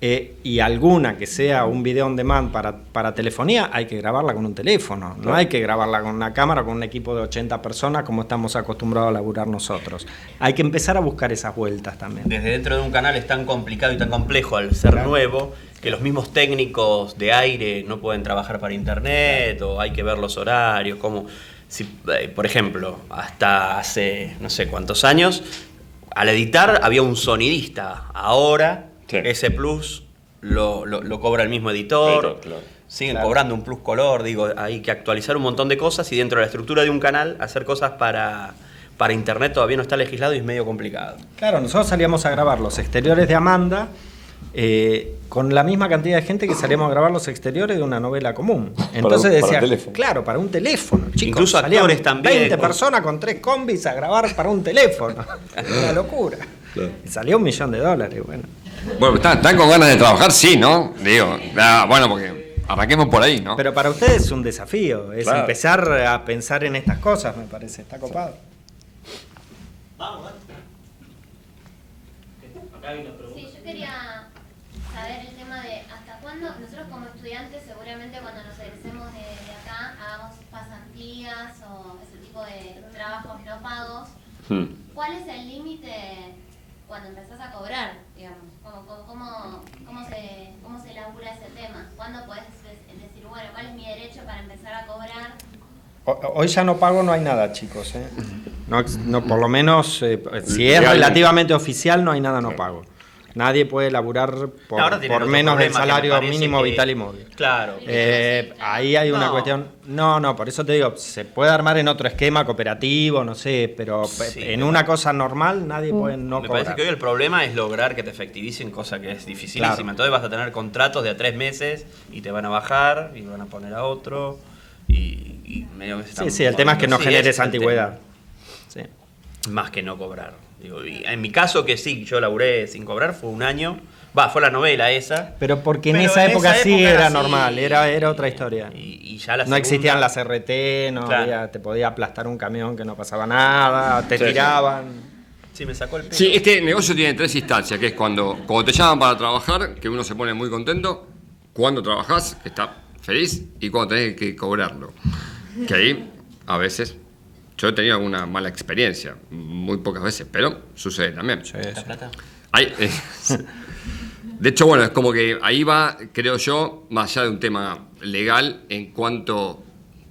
y alguna que sea un video on demand para telefonía, hay que grabarla con un teléfono, no hay que grabarla con una cámara, con un equipo de 80 personas como estamos acostumbrados a laburar nosotros. Hay que empezar a buscar esas vueltas también. Desde dentro de un canal es tan complicado y tan complejo al ser nuevo, que los mismos técnicos de aire no pueden trabajar para internet, o hay que ver los horarios, como si, por ejemplo, hasta hace no sé cuántos años, al editar había un sonidista, ahora sí. Ese plus lo cobra el mismo editor, claro. Siguen cobrando un plus color, digo, hay que actualizar un montón de cosas y dentro de la estructura de un canal hacer cosas para internet todavía no está legislado y es medio complicado. Claro, nosotros salíamos a grabar los exteriores de Amanda con la misma cantidad de gente que salíamos a grabar los exteriores de una novela común. Entonces para decía, teléfono. Claro, para un teléfono. Chicos, Incluso salían actores también. 20 personas con 3 combis a grabar para un teléfono. Una locura. Claro. Y salió $1 millón, bueno. Bueno, ¿están con ganas de trabajar? Sí, ¿no? Digo, bueno, porque arranquemos por ahí, ¿no? Pero para ustedes es un desafío, es Claro. empezar a pensar en estas cosas, me parece. Está copado. Sí, yo quería saber el tema de hasta cuándo, nosotros como estudiantes seguramente cuando nos egresemos de acá hagamos pasantías o ese tipo de trabajos no pagos. ¿Cuál es el límite cuando empezás a cobrar, digamos? ¿Cómo se labura ese tema? ¿Cuándo podés decir, bueno, cuál es mi derecho para empezar a cobrar? Hoy ya no pago, no hay nada, chicos. No, por lo menos, si es relativamente oficial, no hay nada no pago. Nadie puede laburar Ahora tienen por otro menos del problema que me salario parece mínimo que- vital y móvil. Claro. Ahí hay una No. cuestión. No, por eso te digo, se puede armar en otro esquema cooperativo, no sé, pero Sí, en una cosa normal nadie puede no Me cobrar. parece que hoy el problema es lograr que te efectivicen, cosa que es dificilísima. Claro. Entonces vas a tener contratos de a 3 meses y te van a bajar y van a poner a otro y medio que se están Sí, el tema es que no moviendo. Sí, genere ese esa es el antigüedad. Sí. tema. Más que no cobrar. Digo, y en mi caso, que sí, yo laburé sin cobrar, fue un año. Fue la novela esa. Pero porque en Pero esa época sí era así, normal, era otra historia. Y ya la No segunda- existían las RT, no Claro. había, te podía aplastar un camión que no pasaba nada, te Sí, tiraban. Sí, me sacó el pelo. Sí, este negocio tiene 3 instancias, que es cuando te llaman para trabajar, que uno se pone muy contento, cuando trabajás, que está feliz, y cuando tenés que cobrarlo. Que ahí, a veces, yo he tenido alguna mala experiencia, muy pocas veces, pero sucede también. ¿La plata? Hay, de hecho, bueno, es como que ahí va, creo yo, más allá de un tema legal, en cuanto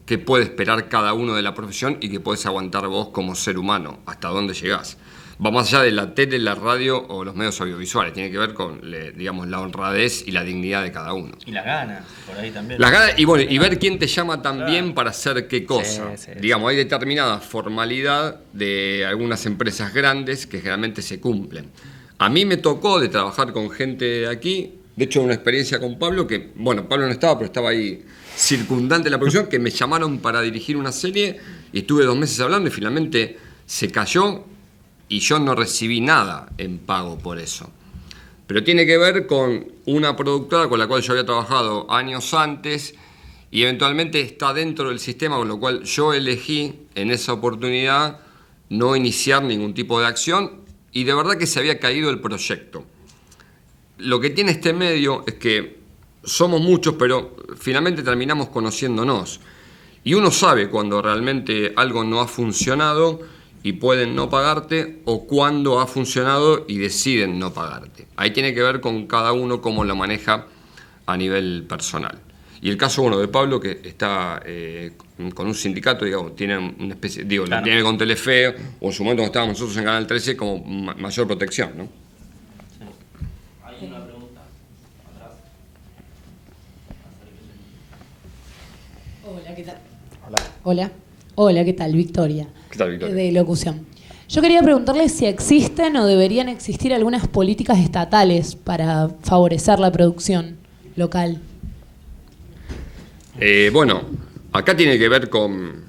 qué puede esperar cada uno de la profesión y qué podés aguantar vos como ser humano, hasta dónde llegás. Va más allá de la tele, la radio o los medios audiovisuales, tiene que ver con, digamos, la honradez y la dignidad de cada uno. Y las ganas, por ahí también. Las ganas, y bueno, y ver quién te llama también para hacer qué cosa. Sí, Digamos, hay determinada formalidad de algunas empresas grandes que generalmente se cumplen. A mí me tocó de trabajar con gente de aquí, de hecho una experiencia con Pablo, que, bueno, Pablo no estaba, pero estaba ahí circundante de la producción, que me llamaron para dirigir una serie y estuve 2 meses hablando y finalmente se cayó y yo no recibí nada en pago por eso. Pero tiene que ver con una productora con la cual yo había trabajado años antes y eventualmente está dentro del sistema, con lo cual yo elegí en esa oportunidad no iniciar ningún tipo de acción y de verdad que se había caído el proyecto. Lo que tiene este medio es que somos muchos, pero finalmente terminamos conociéndonos. Y uno sabe cuando realmente algo no ha funcionado y pueden no pagarte, o cuando ha funcionado y deciden no pagarte. Ahí tiene que ver con cada uno cómo lo maneja a nivel personal. Y el caso, bueno, de Pablo, que está con un sindicato, digamos, tiene una especie, digo, Claro. lo tiene con Telefe, o en su momento cuando estábamos nosotros en Canal 13, como mayor protección, ¿no? Hay una pregunta atrás. Hola, ¿qué tal? Hola. Hola, ¿qué tal? Victoria. ¿Qué tal, Victoria? De locución. Yo quería preguntarle si existen o deberían existir algunas políticas estatales para favorecer la producción local. Bueno, acá tiene que ver con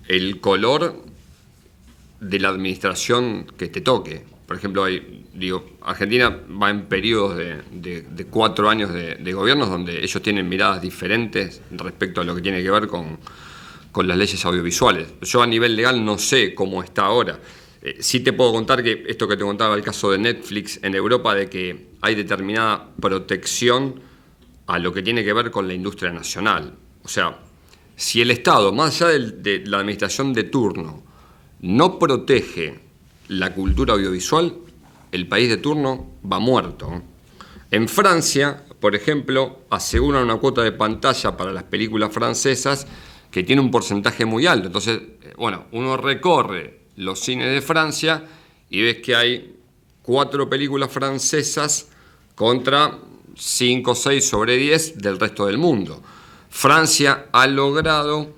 el color de la administración que te toque. Por ejemplo, Argentina va en periodos de 4 años de gobiernos donde ellos tienen miradas diferentes respecto a lo que tiene que ver con las leyes audiovisuales. Yo a nivel legal no sé cómo está ahora. Sí te puedo contar que esto que te contaba el caso de Netflix en Europa, de que hay determinada protección a lo que tiene que ver con la industria nacional. O sea, si el Estado, más allá de la administración de turno, no protege la cultura audiovisual, el país de turno va muerto. En Francia, por ejemplo, aseguran una cuota de pantalla para las películas francesas que tiene un porcentaje muy alto. Entonces, bueno, uno recorre los cines de Francia y ves que hay 4 películas francesas contra 5 o 6 sobre 10 del resto del mundo. Francia ha logrado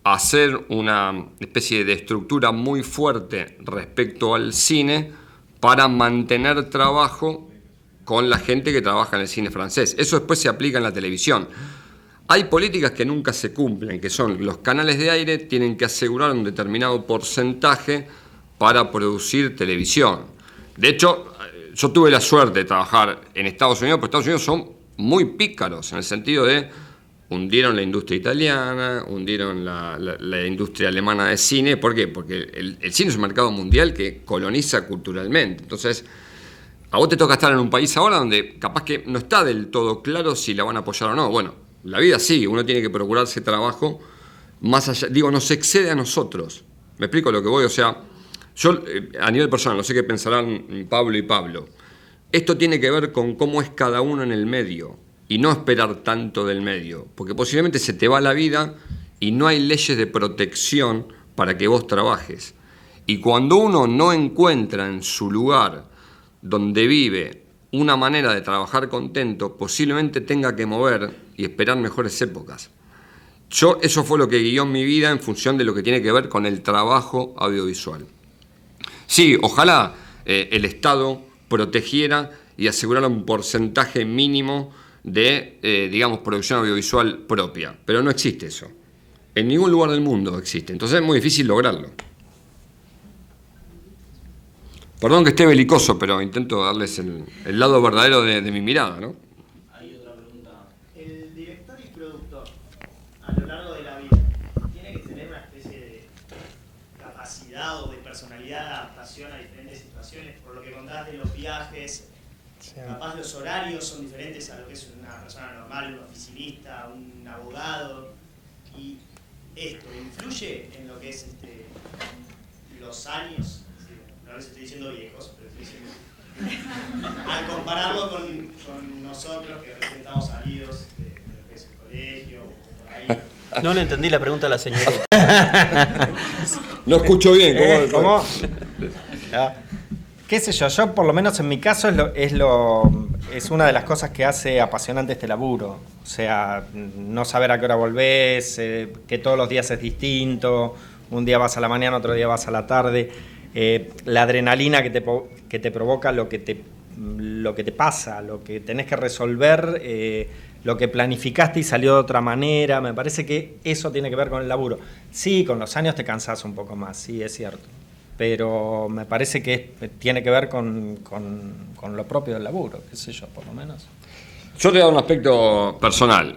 hacer una especie de estructura muy fuerte respecto al cine para mantener trabajo con la gente que trabaja en el cine francés. Eso después se aplica en la televisión. Hay políticas que nunca se cumplen, que son los canales de aire tienen que asegurar un determinado porcentaje para producir televisión. De hecho, yo tuve la suerte de trabajar en Estados Unidos, pero Estados Unidos son muy pícaros en el sentido de hundieron la industria italiana, hundieron la industria alemana de cine. ¿Por qué? Porque el cine es un mercado mundial que coloniza culturalmente. Entonces, a vos te toca estar en un país ahora donde capaz que no está del todo claro si la van a apoyar o no. Bueno, la vida sí, uno tiene que procurarse trabajo más allá. Digo, nos excede a nosotros. ¿Me explico lo que voy? O sea, yo a nivel personal, no sé qué pensarán Pablo y Pablo. Esto tiene que ver con cómo es cada uno en el medio y no esperar tanto del medio. Porque posiblemente se te va la vida y no hay leyes de protección para que vos trabajes. Y cuando uno no encuentra en su lugar donde vive una manera de trabajar contento, posiblemente tenga que mover y esperar mejores épocas. Eso fue lo que guió mi vida en función de lo que tiene que ver con el trabajo audiovisual. Sí, ojalá el Estado protegiera y asegurara un porcentaje mínimo de, digamos, producción audiovisual propia, pero no existe eso. En ningún lugar del mundo existe, entonces es muy difícil lograrlo. Perdón que esté belicoso, pero intento darles el lado verdadero de mi mirada, ¿no? Hay otra pregunta. El director y productor, a lo largo de la vida, ¿tiene que tener una especie de capacidad o de personalidad de adaptación a diferentes situaciones? Por lo que contás de los viajes, capaz los horarios son diferentes a lo que es una persona normal, un oficinista, un abogado. ¿Y esto influye en lo que es los años? No les estoy diciendo viejos, pero estoy diciendo... Al compararlo con nosotros que recién estamos salidos de lo que es el colegio o por ahí. No le entendí la pregunta a la señora. No escucho bien. ¿Cómo? ¿Qué sé yo? Yo, por lo menos en mi caso, es una de las cosas que hace apasionante este laburo. O sea, no saber a qué hora volvés, que todos los días es distinto, un día vas a la mañana, otro día vas a la tarde. La adrenalina que te provoca lo que te pasa, lo que tenés que resolver, lo que planificaste y salió de otra manera. Me parece que eso tiene que ver con el laburo. Sí, con los años te cansás un poco más, sí, es cierto. Pero me parece que tiene que ver con lo propio del laburo, qué sé yo, por lo menos. Yo te doy un aspecto personal.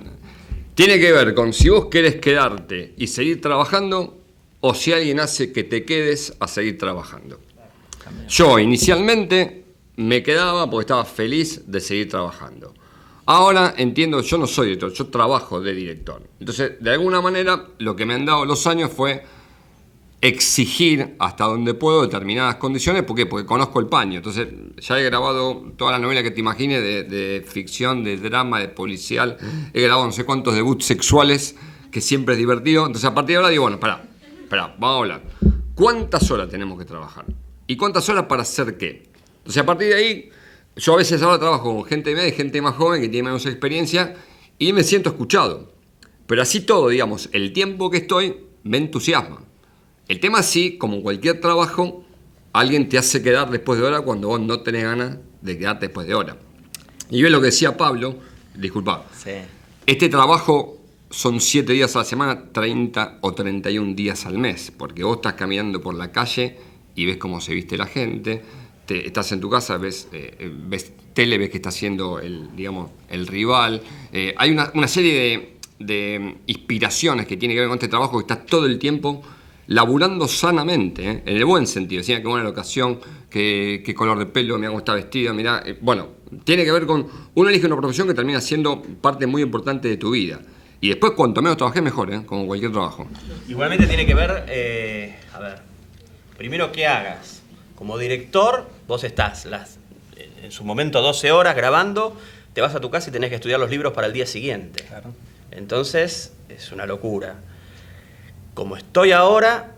Tiene que ver con si vos querés quedarte y seguir trabajando o si alguien hace que te quedes a seguir trabajando. Yo inicialmente me quedaba porque estaba feliz de seguir trabajando. Ahora entiendo, yo no soy director, yo trabajo de director. Entonces, de alguna manera, lo que me han dado los años fue exigir hasta donde puedo determinadas condiciones. ¿Por qué? Porque conozco el paño. Entonces, ya he grabado toda la novela que te imagines de ficción, de drama, de policial. He grabado no sé cuántos debuts sexuales, que siempre es divertido. Entonces, a partir de ahora digo, bueno, Espera, vamos a hablar. ¿Cuántas horas tenemos que trabajar? ¿Y cuántas horas para hacer qué? Entonces, a partir de ahí, yo a veces ahora trabajo con gente media y gente más joven que tiene menos experiencia y me siento escuchado. Pero así todo, digamos, el tiempo que estoy me entusiasma. El tema es sí, como cualquier trabajo, alguien te hace quedar después de hora cuando vos no tenés ganas de quedarte después de hora. Y ve lo que decía Pablo, disculpa, sí. Este trabajo son 7 días a la semana, 30 o 31 días al mes, porque vos estás caminando por la calle y ves cómo se viste la gente, estás en tu casa, ves tele, ves que está haciendo el rival. Hay una serie de inspiraciones que tiene que ver con este trabajo, que estás todo el tiempo laburando sanamente, en el buen sentido. Decía que buena locación, qué color de pelo, mira cómo está vestido, mira. Bueno, tiene que ver con, uno elige una profesión que termina siendo parte muy importante de tu vida. Y después, cuanto menos trabajé, mejor, como cualquier trabajo. Igualmente tiene que ver, primero qué hagas. Como director, vos estás en su momento 12 horas grabando, te vas a tu casa y tenés que estudiar los libros para el día siguiente. Claro. Entonces, es una locura. Como estoy ahora,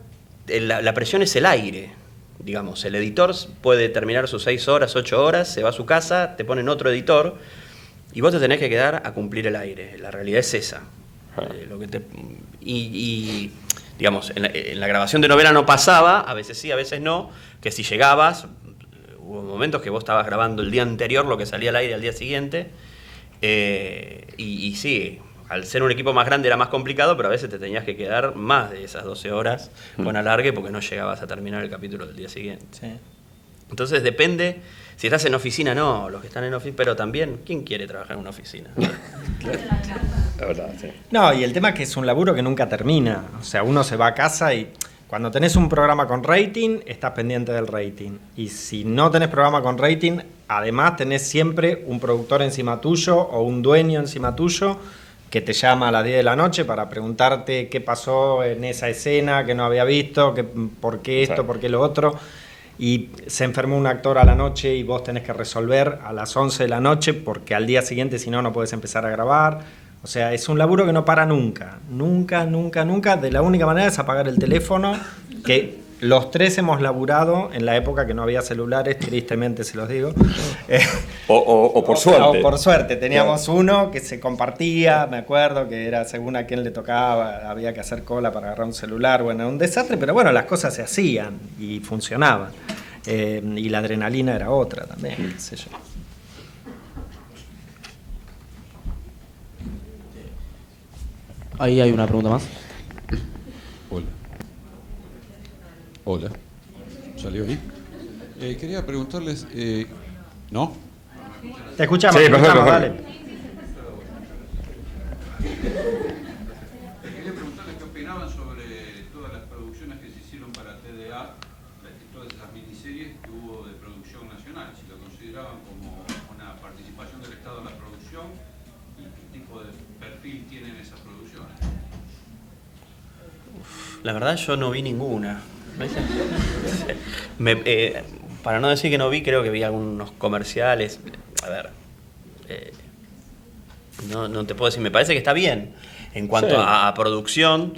la presión es el aire. Digamos, el editor puede terminar sus 6 horas, 8 horas, se va a su casa, te ponen otro editor y vos te tenés que quedar a cumplir el aire. La realidad es esa. Digamos, en la grabación de novela no pasaba, a veces sí, a veces no, que si llegabas, Hubo momentos que vos estabas grabando el día anterior lo que salía al aire al día siguiente. Y sí, al ser un equipo más grande era más complicado, pero a veces te tenías que quedar más de esas 12 horas con alargue porque no llegabas a terminar el capítulo del día siguiente. Sí. Entonces depende, si estás en oficina, no, los que están en oficina, pero también, ¿quién quiere trabajar en una oficina? La verdad, sí. No, y el tema es que es un laburo que nunca termina. O sea, uno se va a casa y cuando tenés un programa con rating, estás pendiente del rating. Y si no tenés programa con rating, además tenés siempre un productor encima tuyo o un dueño encima tuyo que te llama a las 10 de la noche para preguntarte qué pasó en esa escena que no había visto, por qué esto, por qué lo otro. Y se enfermó un actor a la noche y vos tenés que resolver a las 11 de la noche porque al día siguiente si no, no podés empezar a grabar. O sea, es un laburo que no para nunca. Nunca, nunca, nunca. De la única manera es apagar el teléfono, que los tres hemos laburado en la época que no había celulares, tristemente se los digo. O por suerte. O por suerte. Teníamos uno que se compartía, me acuerdo, que era según a quién le tocaba, había que hacer cola para agarrar un celular. Bueno, era un desastre, pero bueno, las cosas se hacían y funcionaban. Y la adrenalina era otra también, qué sé yo. Ahí hay una pregunta más. Hola. Hola. ¿Salió ahí? Quería preguntarles... ¿No? Te escuchamos, Sí, te escuchamos, perfecto. dale. Quería preguntarles qué opinaban sobre todas las producciones que se hicieron para TDA, todas esas miniseries que hubo de producción nacional, si lo consideraban como una participación del Estado en la producción y qué tipo de perfil tienen esas producciones. La verdad yo no vi ninguna. Para no decir que no vi, creo que vi algunos comerciales. A ver, no te puedo decir, me parece que está bien en cuanto Sí. a producción.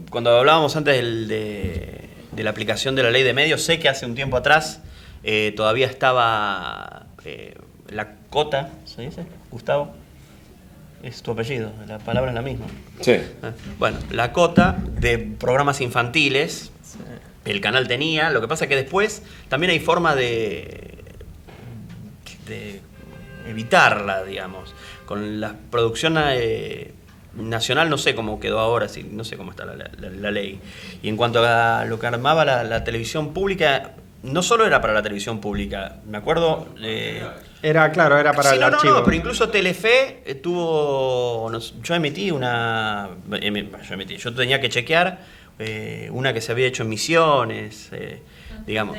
Cuando hablábamos antes de la aplicación de la ley de medios, sé que hace un tiempo atrás todavía estaba la cota, ¿se dice? Gustavo, es tu apellido, la palabra es la misma. Sí. Bueno, la cota de programas infantiles, el canal tenía, lo que pasa que después también hay forma de evitarla, digamos. Con la producción nacional no sé cómo quedó ahora, no sé cómo está la ley. Y en cuanto a lo que armaba la televisión pública, no solo era para la televisión pública, me acuerdo... Era para sí, el no, archivo. no, pero incluso Telefe tuvo... yo emití yo tenía que chequear una que se había hecho en Misiones, digamos.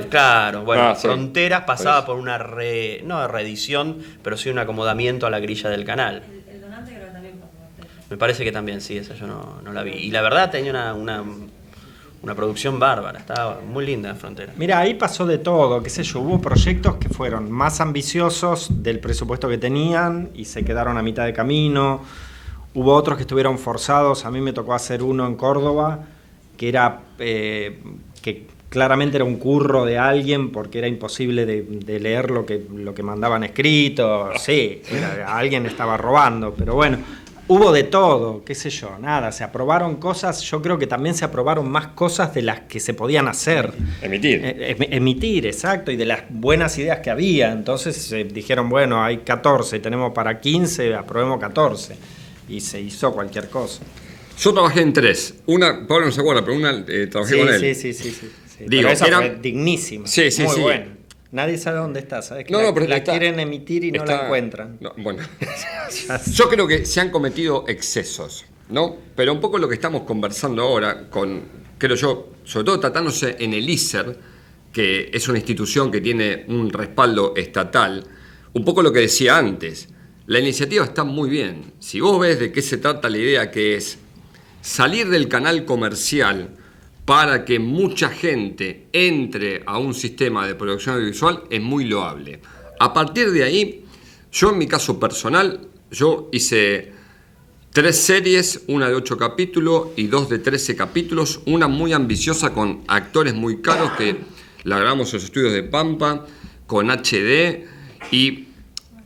Claro, bueno, Sí. Fronteras pasaba por una no reedición, pero sí un acomodamiento a la grilla del canal. El donante creo que también pasó. Me parece que también, sí, esa yo no la vi. Y la verdad tenía una producción bárbara, estaba muy linda Frontera. Mira, ahí pasó de todo, qué sé yo, hubo proyectos que fueron más ambiciosos del presupuesto que tenían y se quedaron a mitad de camino. Hubo otros que estuvieron forzados, a mí me tocó hacer uno en Córdoba, que era que claramente era un curro de alguien porque era imposible de leer lo que mandaban escrito. Sí, alguien estaba robando, pero bueno, hubo de todo, qué sé yo, nada, se aprobaron cosas, yo creo que también se aprobaron más cosas de las que se podían hacer. Emitir, exacto, y de las buenas ideas que había. Entonces dijeron, bueno, hay 14, tenemos para 15, aprobemos 14. Y se hizo cualquier cosa. Yo trabajé en 3. Una, Pablo no se acuerda, pero una trabajé con él. Sí. Digo, pero esa era fue dignísima. Sí. Muy buena. Nadie sabe dónde está, ¿sabes? Que pero la quieren emitir y no la encuentran. No, bueno, yo creo que se han cometido excesos, ¿no? Pero un poco lo que estamos conversando ahora, creo yo, sobre todo tratándose en el ISER, que es una institución que tiene un respaldo estatal, un poco lo que decía antes. La iniciativa está muy bien. Si vos ves de qué se trata la idea, que es salir del canal comercial para que mucha gente entre a un sistema de producción audiovisual, es muy loable. A partir de ahí, yo en mi caso personal, yo hice 3 series, una de 8 capítulos y 2 de 13 capítulos, una muy ambiciosa con actores muy caros que la grabamos en los estudios de Pampa, con HD, y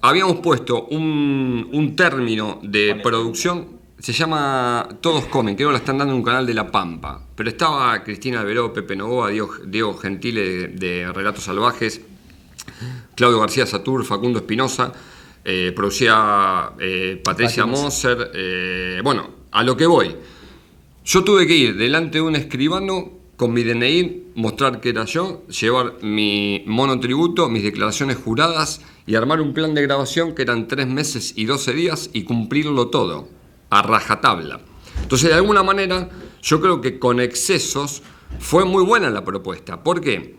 habíamos puesto un término de producción, se llama Todos Comen, creo que la están dando en un canal de La Pampa. Pero estaba Cristina Alberó, Pepe Novoa, Diego Gentile de Relatos Salvajes, Claudio García Satur, Facundo Espinosa, producía Patricia Moser. Bueno, a lo que voy. Yo tuve que ir delante de un escribano con mi DNI, mostrar que era yo, llevar mi monotributo, mis declaraciones juradas y armar un plan de grabación que eran 3 meses y 12 días y cumplirlo todo, a rajatabla. Entonces, de alguna manera, yo creo que con excesos fue muy buena la propuesta. ¿Por qué?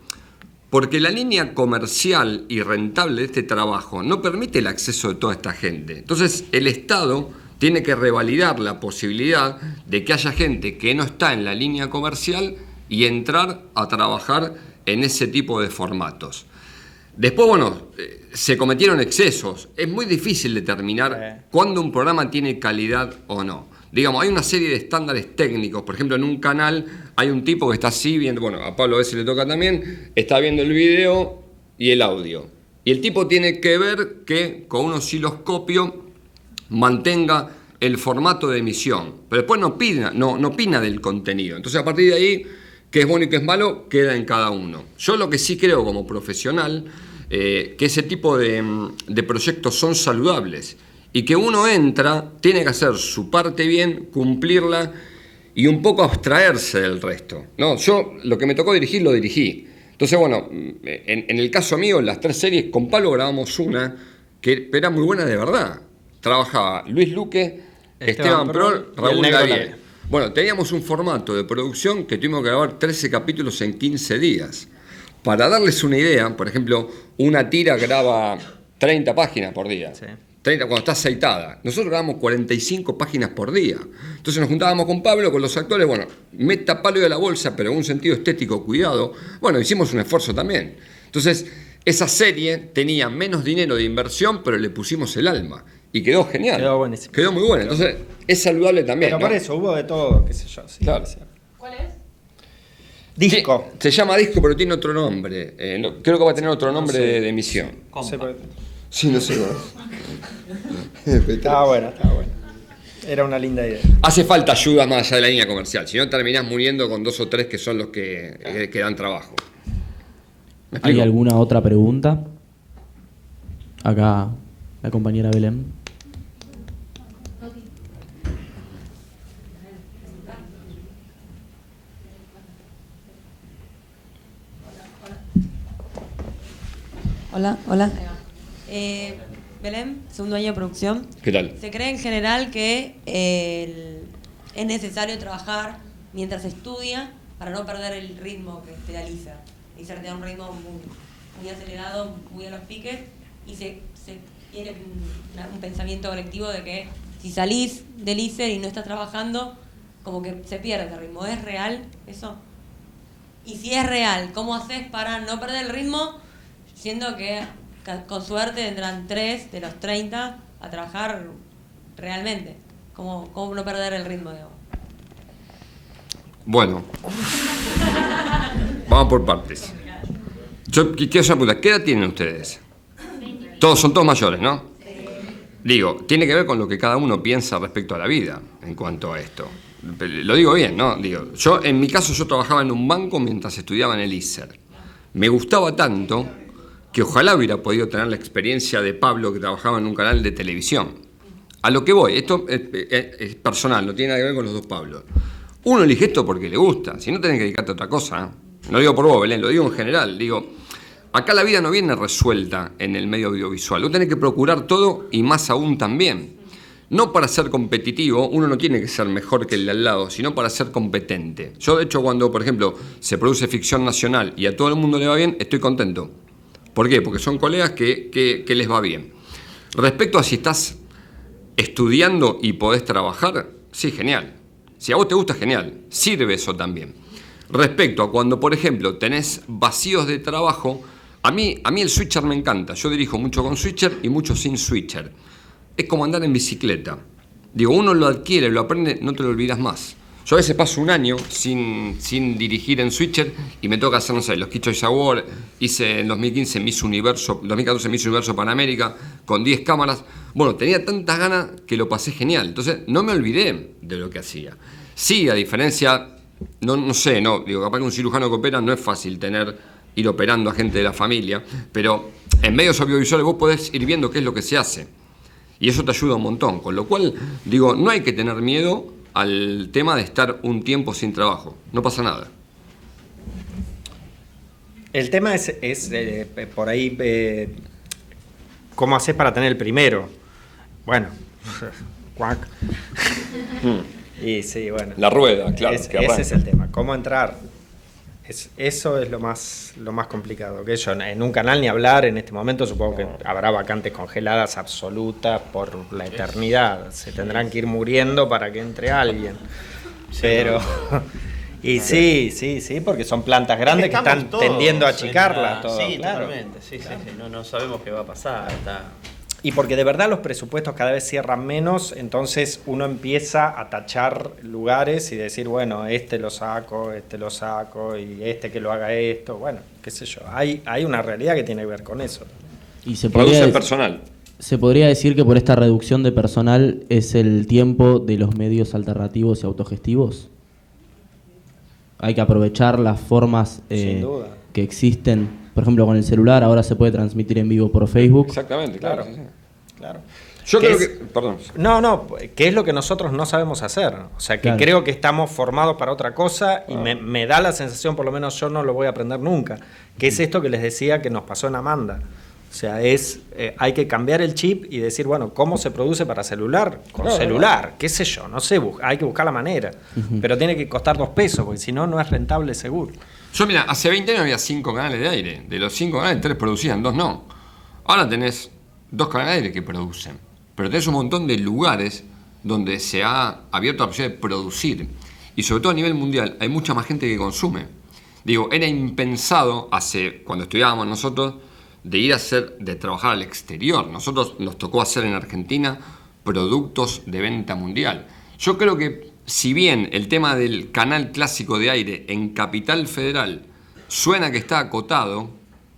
Porque la línea comercial y rentable de este trabajo no permite el acceso de toda esta gente. Entonces, el Estado tiene que revalidar la posibilidad de que haya gente que no está en la línea comercial y entrar a trabajar en ese tipo de formatos. Después, bueno, se cometieron excesos. Es muy difícil determinar cuándo un programa tiene calidad o no. Digamos, hay una serie de estándares técnicos. Por ejemplo, en un canal hay un tipo que está así viendo, bueno, a Pablo a veces le toca también, está viendo el video y el audio. Y el tipo tiene que ver que con un osciloscopio mantenga el formato de emisión. Pero después no opina del contenido. Entonces, a partir de ahí, qué es bueno y qué es malo, queda en cada uno. Yo lo que sí creo como profesional, que ese tipo de proyectos son saludables y que uno entra, tiene que hacer su parte bien, cumplirla y un poco abstraerse del resto. No, yo lo que me tocó dirigir, lo dirigí. Entonces, bueno, en el caso mío, en las 3 series, con Pablo grabamos una que era muy buena de verdad. Trabajaba Luis Luque, Esteban Prol, Raúl Gabriel. Bueno, teníamos un formato de producción que tuvimos que grabar 13 capítulos en 15 días. Para darles una idea, por ejemplo, una tira graba 30 páginas por día. Sí. 30 cuando está aceitada. Nosotros grabamos 45 páginas por día. Entonces nos juntábamos con Pablo, con los actores, bueno, meta palo de la bolsa, pero en un sentido estético, cuidado. Bueno, hicimos un esfuerzo también. Entonces, esa serie tenía menos dinero de inversión, pero le pusimos el alma. Y quedó genial. Quedó buenísimo. Quedó muy bueno. Entonces, es saludable también. Pero ¿no? por eso hubo de todo, qué sé yo. Sí, claro. ¿Cuál es? Disco. Sí, se llama Disco, pero tiene otro nombre. Creo que va a tener otro nombre de emisión. Sí, no sé. Estaba bueno. Era una linda idea. Hace falta ayuda más allá de la línea comercial. Si no, terminás muriendo con 2 o 3 que son los que dan trabajo. ¿Hay alguna otra pregunta? Acá la compañera Belén. Hola. Belén, segundo año de producción. ¿Qué tal? Se cree en general que es necesario trabajar mientras se estudia para no perder el ritmo que te da el ISER. El ISER te da un ritmo muy acelerado, muy a los piques, y se tiene un pensamiento colectivo de que si salís del ISER y no estás trabajando, como que se pierde ese ritmo. ¿Es real eso? Y si es real, ¿cómo haces para no perder el ritmo? Siendo que con suerte vendrán 3 de los 30 a trabajar realmente. ¿Cómo no perder el ritmo, digamos? Bueno, vamos por partes. Yo quiero hacer una pregunta. ¿Qué edad tienen ustedes? Son todos mayores, ¿no? Digo, tiene que ver con lo que cada uno piensa respecto a la vida en cuanto a esto. Lo digo bien, ¿no? Digo, en mi caso, yo trabajaba en un banco mientras estudiaba en el ISER. Me gustaba tanto que ojalá hubiera podido tener la experiencia de Pablo, que trabajaba en un canal de televisión. A lo que voy, esto es personal, no tiene nada que ver con los 2 Pablos. Uno elige esto porque le gusta, si no tenés que dedicarte a otra cosa. No lo digo por vos, Belén, lo digo en general. Digo, acá la vida no viene resuelta en el medio audiovisual. Vos tenés que procurar todo y más aún también. No para ser competitivo, uno no tiene que ser mejor que el de al lado, sino para ser competente. Yo, de hecho, cuando, por ejemplo, se produce ficción nacional y a todo el mundo le va bien, estoy contento. ¿Por qué? Porque son colegas que les va bien. Respecto a si estás estudiando y podés trabajar, sí, genial. Si a vos te gusta, genial. Sirve eso también. Respecto a cuando, por ejemplo, tenés vacíos de trabajo, a mí el switcher me encanta. Yo dirijo mucho con switcher y mucho sin switcher. Es como andar en bicicleta. Digo, uno lo adquiere, lo aprende, no te lo olvidas más. Yo a veces paso un año sin dirigir en Switcher y me toca hacer, no sé, los Kids Choice Awards, hice en 2015 2014 Miss Universo Panamérica, con 10 cámaras. Bueno, tenía tantas ganas que lo pasé genial. Entonces, no me olvidé de lo que hacía. Sí, a diferencia, digo, capaz que un cirujano que opera no es fácil ir operando a gente de la familia, pero en medios audiovisuales vos podés ir viendo qué es lo que se hace. Y eso te ayuda un montón. Con lo cual, digo, no hay que tener miedo al tema de estar un tiempo sin trabajo. No pasa nada. El tema es por ahí, ¿cómo haces para tener el primero? Bueno, cuac. Y sí, bueno. La rueda, claro. Ese es el tema. ¿Cómo entrar? Eso es lo más complicado. Que yo en un canal ni hablar en este momento, supongo que habrá vacantes congeladas absolutas por la eternidad. Se tendrán que ir muriendo para que entre alguien. Pero y sí, porque son plantas grandes que están tendiendo a achicarlas. Sí, claro. totalmente. Sí. No sabemos qué va a pasar. Y porque de verdad los presupuestos cada vez cierran menos, entonces uno empieza a tachar lugares y decir, bueno, este lo saco, y este que lo haga esto, bueno, qué sé yo. Hay una realidad que tiene que ver con eso. Y se produce personal. Se podría decir que por esta reducción de personal es el tiempo de los medios alternativos y autogestivos. Hay que aprovechar las formas Sin duda. que existen. Por ejemplo, con el celular ahora se puede transmitir en vivo por Facebook. Exactamente, claro. Claro. Yo creo que... Perdón. No, que es lo que nosotros no sabemos hacer. O sea, que creo que estamos formados para otra cosa y me da la sensación, por lo menos yo no lo voy a aprender nunca, que es esto que les decía que nos pasó en Amanda. O sea, hay que cambiar el chip y decir, bueno, ¿cómo se produce para celular? Con celular, qué sé yo, no sé, hay que buscar la manera. Pero tiene que costar $2, porque si no, no es rentable seguro. Yo, mira, hace 20 años había 5 canales de aire. De los 5 canales, 3 producían, 2 no. Ahora tenés 2 canales de aire que producen. Pero tenés un montón de lugares donde se ha abierto la posibilidad de producir. Y sobre todo a nivel mundial, hay mucha más gente que consume. Digo, era impensado cuando estudiábamos nosotros, de trabajar al exterior. Nosotros nos tocó hacer en Argentina productos de venta mundial. Yo creo que si bien el tema del canal clásico de aire en Capital Federal suena que está acotado,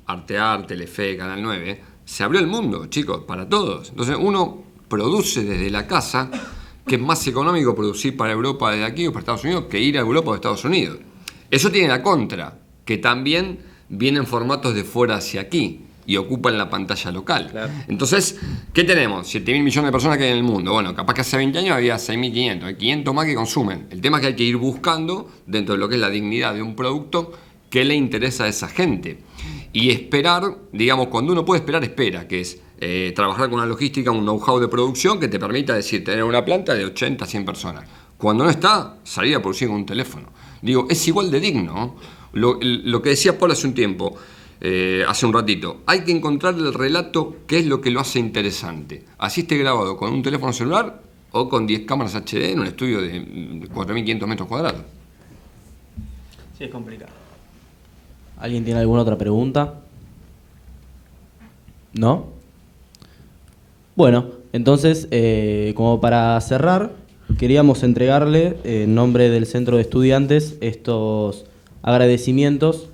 Artear, Telefe, Canal 9, se abrió el mundo, chicos, para todos. Entonces uno produce desde la casa, que es más económico producir para Europa desde aquí o para Estados Unidos que ir a Europa o a Estados Unidos. Eso tiene la contra, que también vienen formatos de fuera hacia aquí y ocupan la pantalla local. Claro. Entonces, ¿qué tenemos? 7.000 millones de personas que hay en el mundo. Bueno, capaz que hace 20 años había 6.500, hay 500 más que consumen. El tema es que hay que ir buscando, dentro de lo que es la dignidad de un producto, qué le interesa a esa gente. Y esperar, digamos, cuando uno puede esperar, espera, que es trabajar con una logística, un know-how de producción que te permita decir, tener una planta de 80 a 100 personas. Cuando no está, salir a producir con un teléfono. Digo, es igual de digno. Lo que decía Paul hace un tiempo, hace un ratito, hay que encontrar el relato, qué es lo que lo hace interesante. Así esté grabado con un teléfono celular o con 10 cámaras HD en un estudio de 4.500 metros cuadrados. Sí, es complicado. ¿Alguien tiene alguna otra pregunta? ¿No? Bueno, entonces, como para cerrar, queríamos entregarle, en nombre del Centro de Estudiantes, estos agradecimientos